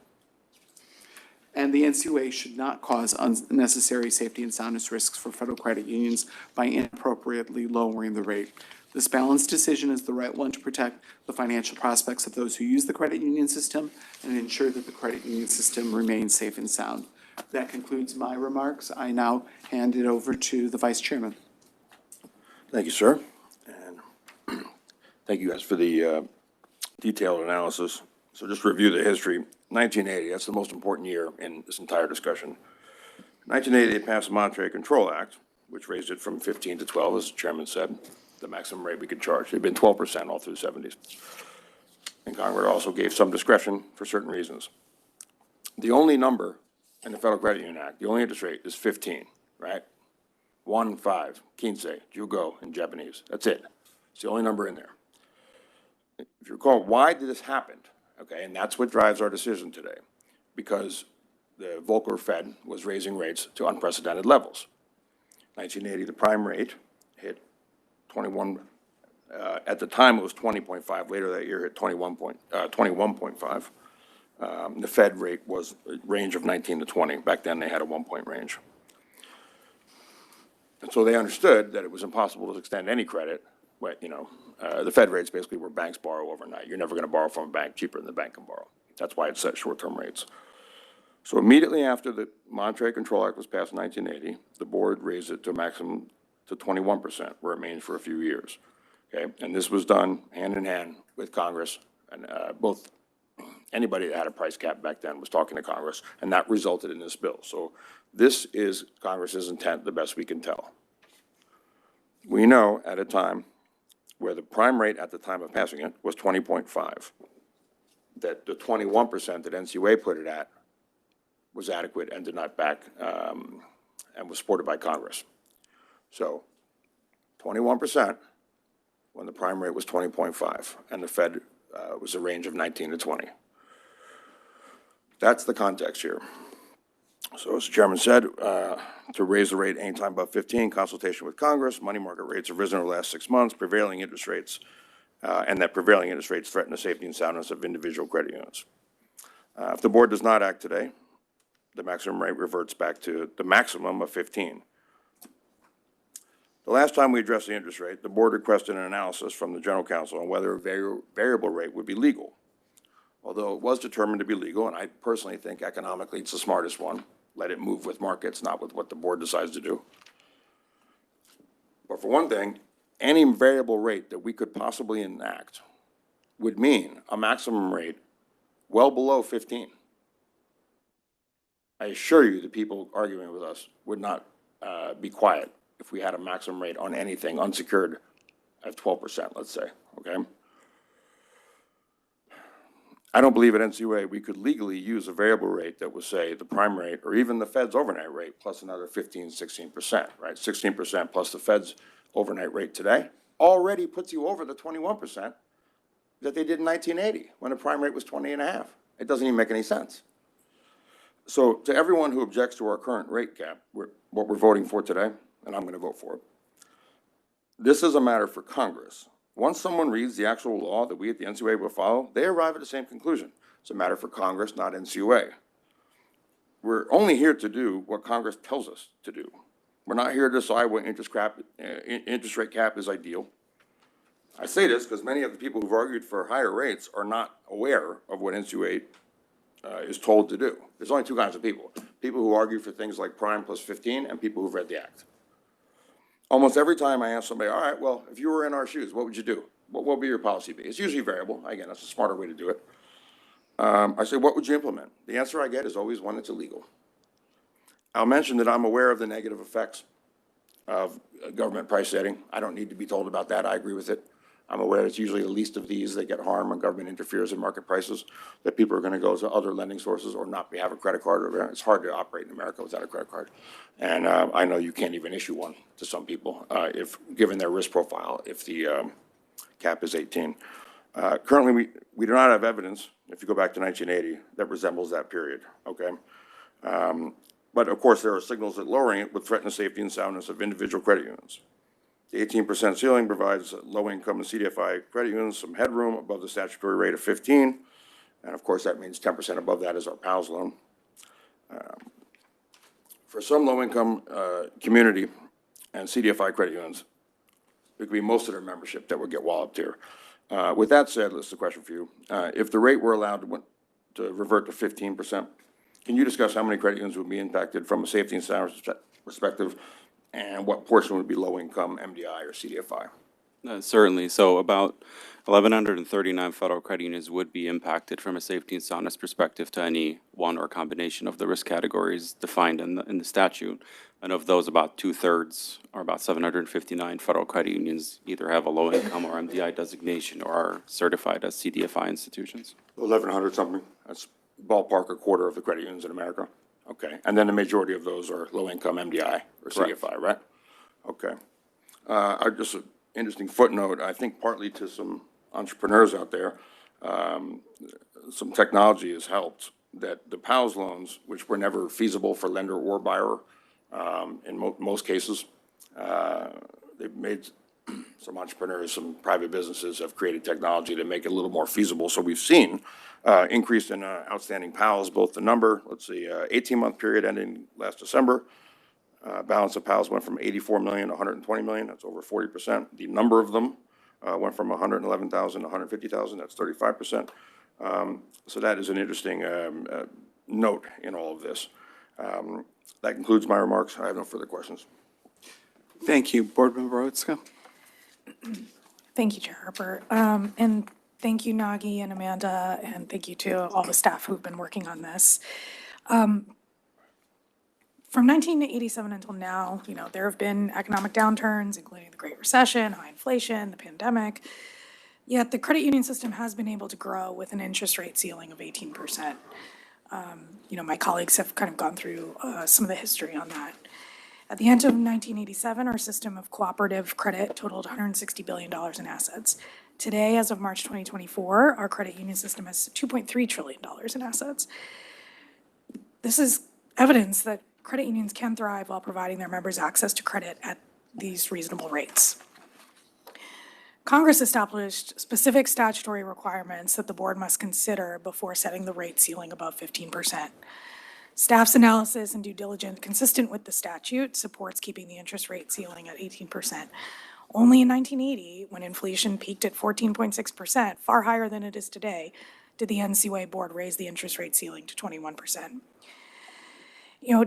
And the NCUA should not cause unnecessary safety and soundness risks for federal credit unions by inappropriately lowering the rate. This balanced decision is the right one to protect the financial prospects of those who use the credit union system and ensure that the credit union system remains safe and sound. That concludes my remarks. I now hand it over to the Vice Chairman. Thank you, sir. And thank you guys for the detailed analysis. So just to review the history, 1980, that's the most important year in this entire discussion. 1980, they passed the Monetary Control Act, which raised it from 15 to 12, as the chairman said, the maximum rate we could charge. It had been 12% all through the 70s. And Congress also gave some discretion for certain reasons. The only number in the Federal Credit Union Act, the only interest rate is 15, right? 1-5, quince, jugo in Japanese. That's it. It's the only number in there. If you recall, why did this happen? Okay, and that's what drives our decision today, because the Volcker Fed was raising rates to unprecedented levels. 1980, the prime rate hit 21, at the time it was 20.5, later that year hit 21.5. The Fed rate was a range of 19 to 20. Back then they had a 1-point range. And so they understood that it was impossible to extend any credit. But, the Fed rates basically where banks borrow overnight. You're never going to borrow from a bank cheaper than the bank can borrow. That's why it's set short-term rates. So immediately after the Monetary Control Act was passed in 1980, the board raised it to a maximum to 21%, where it remained for a few years. Okay, and this was done hand in hand with Congress, and both anybody that had a price cap back then was talking to Congress, and that resulted in this bill. So this is Congress's intent, the best we can tell. We know at a time where the prime rate at the time of passing it was 20.5, that the 21% that NCUA put it at was adequate and did not back, and was supported by Congress. So 21% when the prime rate was 20.5, and the Fed was a range of 19 to 20. That's the context here. So as the chairman said, to raise the rate anytime above 15, consultation with Congress, money market rates have risen over the last 6 months, prevailing interest rates, and that prevailing interest rates threaten the safety and soundness of individual credit unions. If the board does not act today, the maximum rate reverts back to the maximum of 15. The last time we addressed the interest rate, the board requested an analysis from the general counsel on whether a variable rate would be legal. Although it was determined to be legal, and I personally think economically it's the smartest one, let it move with markets, not with what the board decides to do. But for one thing, any variable rate that we could possibly enact would mean a maximum rate well below 15. I assure you the people arguing with us would not be quiet if we had a maximum rate on anything unsecured at 12%, let's say, okay? I don't believe at NCUA we could legally use a variable rate that was, say, the prime rate or even the Fed's overnight rate plus another 15, 16%, right? 16% plus the Fed's overnight rate today already puts you over the 21%. that they did in 1980 when the prime rate was 20.5. It doesn't even make any sense. So to everyone who objects to our current rate cap, what we're voting for today, and I'm going to vote for it, this is a matter for Congress. Once someone reads the actual law that we at the NCUA will follow, they arrive at the same conclusion. It's a matter for Congress, not NCUA. We're only here to do what Congress tells us to do. We're not here to decide what interest rate cap is ideal. I say this because many of the people who've argued for higher rates are not aware of what NCUA is told to do. There's only two kinds of people. People who argue for things like prime plus 15 and people who've read the act. Almost every time I ask somebody, all right, well, if you were in our shoes, what would you do? What would your policy be? It's usually variable. Again, that's a smarter way to do it. I say, what would you implement? The answer I get is always one that's illegal. I'll mention that I'm aware of the negative effects of government price setting. I don't need to be told about that. I agree with it. I'm aware it's usually the least of these that get harmed when government interferes in market prices, that people are going to go to other lending sources or not have a credit card. It's hard to operate in America without a credit card. And I know you can't even issue one to some people if given their risk profile, if the cap is 18. Currently, we do not have evidence, if you go back to 1980, that resembles that period, okay? But of course, there are signals that lowering it would threaten the safety and soundness of individual credit unions. The 18% ceiling provides low-income and CDFI credit unions some headroom above the statutory rate of 15, and of course, that means 10% above that is our PALS loan. For some low-income community and CDFI credit unions, it could be most of their membership that would get walloped here. With that said, this is a question for you. If the rate were allowed to revert to 15%, can you discuss how many credit unions would be impacted from a safety and soundness perspective, and what portion would be low-income MDI or CDFI? Certainly. So about 1,139 federal credit unions would be impacted from a safety and soundness perspective to any one or combination of the risk categories defined in the statute. And of those, about 2/3, or about 759 federal credit unions, either have a low-income or MDI designation or are certified as CDFI institutions. 1,100 something. That's ballpark a quarter of the credit unions in America. Okay. And then the majority of those are low-income MDI or CDFI, right? Okay. Just an interesting footnote, I think partly to some entrepreneurs out there, some technology has helped that the PALS loans, which were never feasible for lender or buyer in most cases, they've made some entrepreneurs, some private businesses have created technology to make it a little more feasible. So we've seen increase in outstanding PALs, both the number, let's see, 18-month period ending last December. Balance of PALs went from 84 million to 120 million. That's over 40%. The number of them went from 111,000 to 150,000. That's 35%. So that is an interesting note in all of this. That concludes my remarks. I have no further questions. Thank you. Board Member Otska. Thank you, Chair Harper. And thank you, Nagi and Amanda, and thank you to all the staff who've been working on this. From 1987 until now, there have been economic downturns, including the Great Recession, high inflation, the pandemic. Yet the credit union system has been able to grow with an interest rate ceiling of 18%. My colleagues have kind of gone through some of the history on that. At the end of 1987, our system of cooperative credit totaled $160 billion in assets. Today, as of March 2024, our credit union system has $2.3 trillion in assets. This is evidence that credit unions can thrive while providing their members access to credit at these reasonable rates. Congress established specific statutory requirements that the board must consider before setting the rate ceiling above 15%. Staff's analysis and due diligence consistent with the statute supports keeping the interest rate ceiling at 18%. Only in 1980, when inflation peaked at 14.6%, far higher than it is today, did the NCUA board raise the interest rate ceiling to 21%.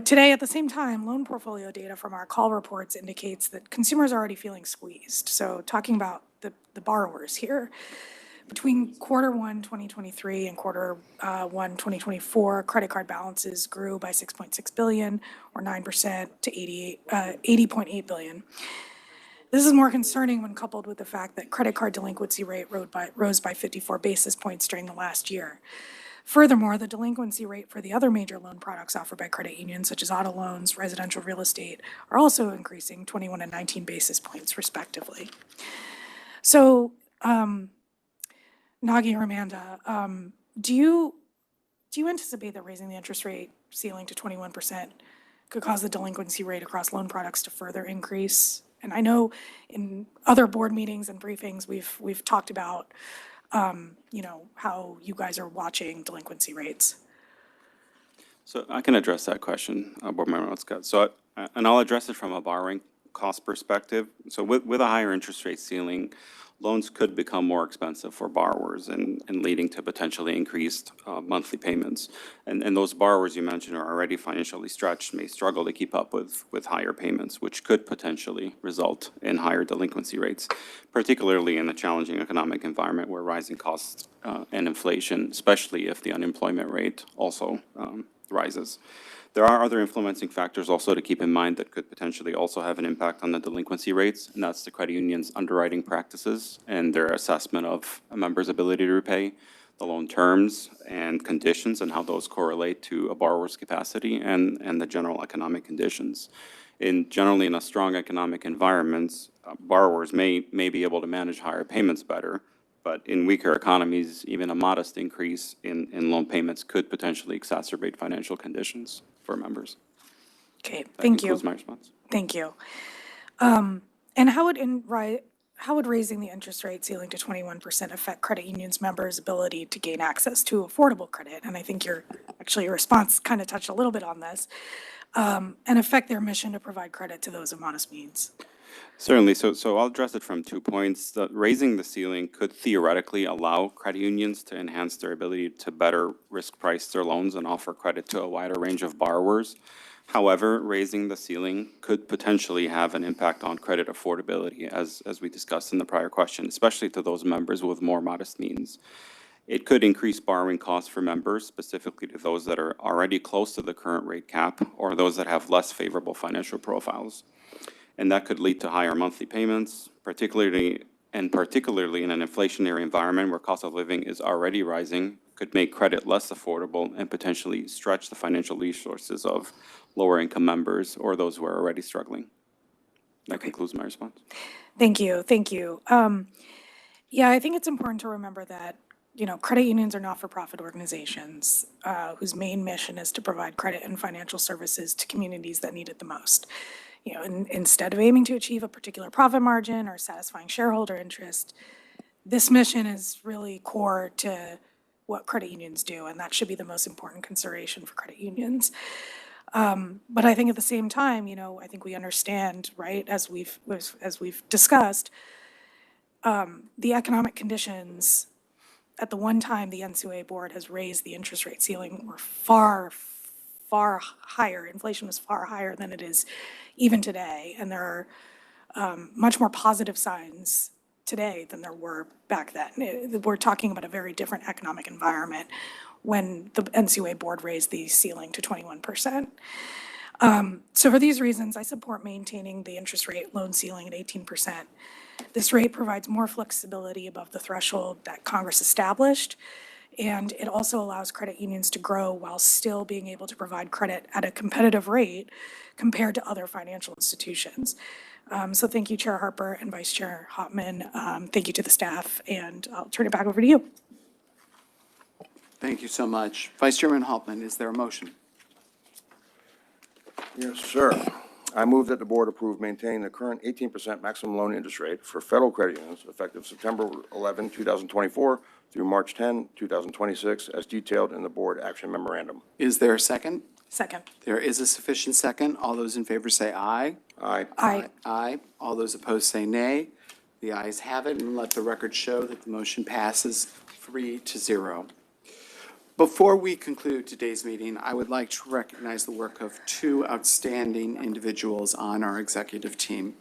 Today, at the same time, loan portfolio data from our call reports indicates that consumers are already feeling squeezed. So talking about the borrowers here, between Q1 2023 and Q1 2024, credit card balances grew by $6.6 billion, or 9% to $80.8 billion. This is more concerning when coupled with the fact that credit card delinquency rate rose by 54 basis points during the last year. Furthermore, the delinquency rate for the other major loan products offered by credit unions, such as auto loans, residential real estate, are also increasing 21 and 19 basis points respectively. So Nagi or Amanda, do you anticipate that raising the interest rate ceiling to 21% could cause the delinquency rate across loan products to further increase? And I know in other board meetings and briefings, we've talked about, how you guys are watching delinquency rates. So I can address that question, Board Member Otska. So, and I'll address it from a borrowing cost perspective. So with a higher interest rate ceiling, loans could become more expensive for borrowers and leading to potentially increased monthly payments. And those borrowers you mentioned are already financially stretched, may struggle to keep up with higher payments, which could potentially result in higher delinquency rates, particularly in a challenging economic environment where rising costs and inflation, especially if the unemployment rate also rises. There are other influencing factors also to keep in mind that could potentially also have an impact on the delinquency rates, and that's the credit union's underwriting practices and their assessment of a member's ability to repay, the loan terms and conditions, and how those correlate to a borrower's capacity and the general economic conditions. Generally, in a strong economic environment, borrowers may be able to manage higher payments better, but in weaker economies, even a modest increase in loan payments could potentially exacerbate financial conditions for members. Okay, That thank you. concludes my response. Thank you. And how would raising the interest rate ceiling to 21% affect credit unions' members' ability to gain access to affordable credit? And I think your response kind of touched a little bit on this, and affect their mission to provide credit to those of modest means. Certainly. So I'll address it from 2 points. Raising the ceiling could theoretically allow credit unions to enhance their ability to better risk price their loans and offer credit to a wider range of borrowers. However, raising the ceiling could potentially have an impact on credit affordability, as we discussed in the prior question, especially to those members with more modest means. It could increase borrowing costs for members, specifically to those that are already close to the current rate cap or those that have less favorable financial profiles. And that could lead to higher monthly payments, particularly in an inflationary environment where cost of living is already rising, could make credit less affordable and potentially stretch the financial resources of lower income members or those who are already struggling. That concludes my response. Thank you, thank you. Yeah, I think it's important to remember that, credit unions are not-for-profit organizations whose main mission is to provide credit and financial services to communities that need it the most. Instead of aiming to achieve a particular profit margin or satisfying shareholder interest, this mission is really core to what credit unions do, and that should be the most important consideration for credit unions. But I think at the same time, I think we understand, right, as we've discussed, the economic conditions at the one time the NCUA board has raised the interest rate ceiling were far higher. Inflation was far higher than it is even today, and there are much more positive signs today than there were back then. We're talking about a very different economic environment when the NCUA board raised the ceiling to 21%. So for these reasons, I support maintaining the interest rate loan ceiling at 18%. This rate provides more flexibility above the threshold that Congress established, and it also allows credit unions to grow while still being able to provide credit at a competitive rate compared to other financial institutions. So thank you, Chair Harper and Vice Chair Hopman. Thank you to the staff, and I'll turn it back over to you. Thank you so much. Vice Chairman Hopman, is there a motion? Yes, sir. I move that the board approve maintaining the current 18% maximum loan interest rate for federal credit unions effective September 11, 2024 through March 10, 2026, as detailed in the board action memorandum. Is there a second? Second. There is a sufficient second. All those in favor say aye. Aye. Aye. Aye. All those opposed say nay. The ayes have it, and let the record show that the motion passes 3-0. Before we conclude today's meeting, I would like to recognize the work of 2 outstanding individuals on our executive team.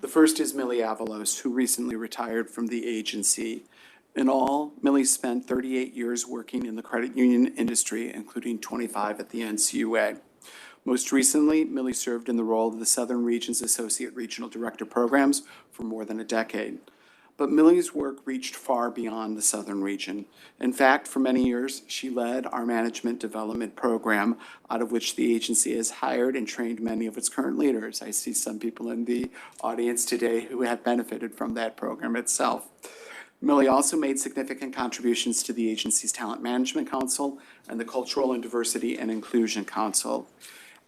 The first is Millie Avalos, who recently retired from the agency. In all, Millie spent 38 years working in the credit union industry, including 25 at the NCUA. Most recently, Millie served in the role of the Southern Region's Associate Regional Director Programs for more than a decade. But Millie's work reached far beyond the Southern region. In fact, for many years, she led our management development program, out of which the agency has hired and trained many of its current leaders. I see some people in the audience today who have benefited from that program itself. Millie also made significant contributions to the agency's Talent Management Council and the Cultural and Diversity and Inclusion Council.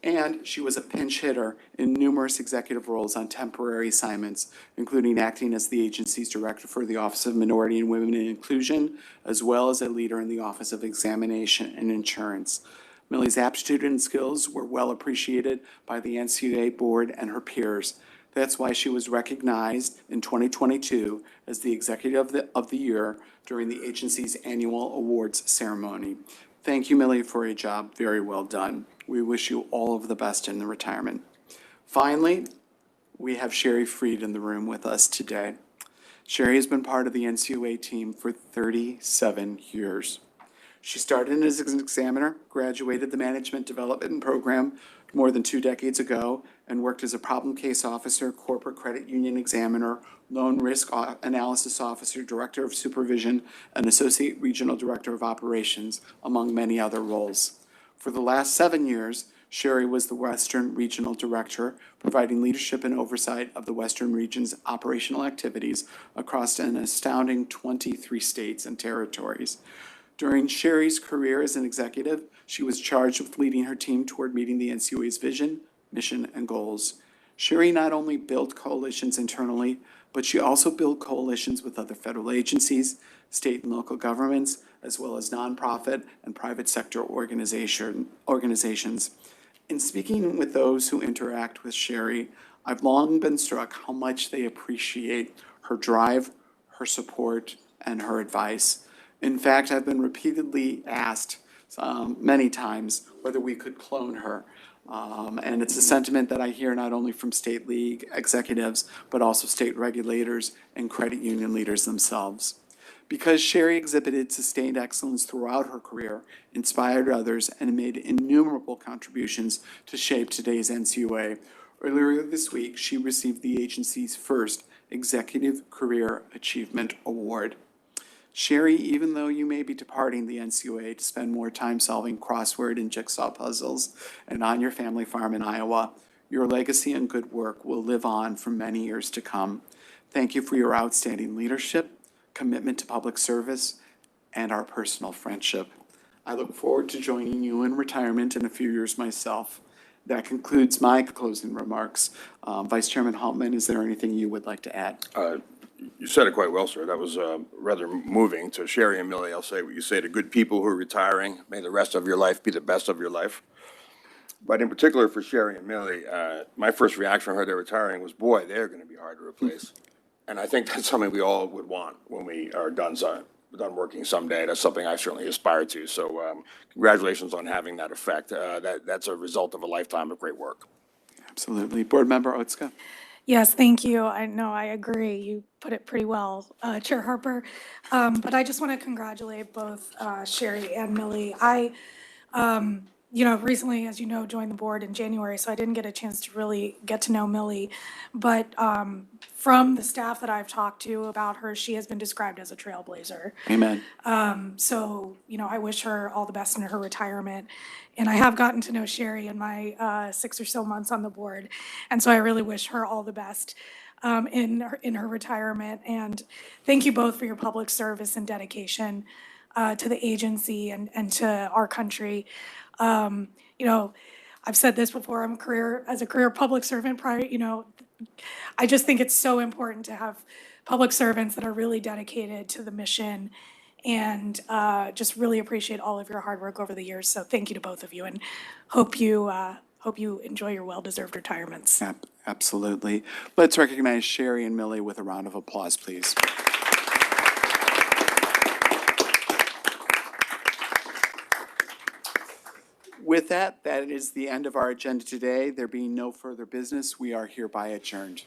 And she was a pinch hitter in numerous executive roles on temporary assignments, including acting as the agency's director for the Office of Minority and Women and Inclusion, as well as a leader in the Office of Examination and Insurance. Millie's aptitude and skills were well appreciated by the NCUA board and her peers. That's why she was recognized in 2022 as the Executive of the Year during the agency's annual awards ceremony. Thank you, Millie, for a job very well done. We wish you all of the best in the retirement. Finally, we have Sherry Freed in the room with us today. Sherry has been part of the NCUA team for 37 years. She started as an examiner, graduated the Management Development Program more than 2 decades ago, and worked as a problem case officer, corporate credit union examiner, loan risk analysis officer, director of supervision, and associate regional director of operations, among many other roles. For the last 7 years, Sherry was the Western Regional Director, providing leadership and oversight of the Western Region's operational activities across an astounding 23 states and territories. During Sherry's career as an executive, she was charged with leading her team toward meeting the NCUA's vision, mission, and goals. Sherry not only built coalitions internally, but she also built coalitions with other federal agencies, state and local governments, as well as nonprofit and private sector organizations. In speaking with those who interact with Sherry, I've long been struck how much they appreciate her drive, her support, and her advice. In fact, I've been repeatedly asked many times whether we could clone her. And it's a sentiment that I hear not only from state league executives, but also state regulators and credit union leaders themselves. Because Sherry exhibited sustained excellence throughout her career, inspired others, and made innumerable contributions to shape today's NCUA, earlier this week, she received the agency's first Executive Career Achievement Award. Sherry, even though you may be departing the NCUA to spend more time solving crossword and jigsaw puzzles and on your family farm in Iowa, your legacy and good work will live on for many years to come. Thank you for your outstanding leadership, commitment to public service, and our personal friendship. I look forward to joining you in retirement in a few years myself. That concludes my closing remarks. Vice Chairman Haltman, is there anything you would like to add? You said it quite well, sir. That was rather moving. To Sherry and Millie, I'll say what you say to good people who are retiring. May the rest of your life be the best of your life. But in particular for Sherry and Millie, my first reaction when I heard they're retiring was, boy, they're going to be hard to replace. And I think that's something we all would want when we are done working someday. That's something I certainly aspire to. So congratulations on having that effect. That's a result of a lifetime of great work. Absolutely. Board Member Otska? Yes, thank you. I know, I agree. You put it pretty well, Chair Harper. But I just want to congratulate both Sherry and Millie. Recently, as you know, joined the board in January, so I didn't get a chance to really get to know Millie. But from the staff that I've talked to about her, she has been described as a trailblazer. Amen. So, I wish her all the best in her retirement. And I have gotten to know Sherry in my 6 or so months on the board. And so I really wish her all the best in her retirement. And thank you both for your public service and dedication to the agency and to our country. I've said this before, as a career public servant prior, I just think it's so important to have public servants that are really dedicated to the mission, and just really appreciate all of your hard work over the years. So thank you to both of you, and hope you enjoy your well-deserved retirements. Absolutely. Let's recognize Sherry and Millie with a round of applause, please. With that, that is the end of our agenda today. There being no further business, we are hereby adjourned.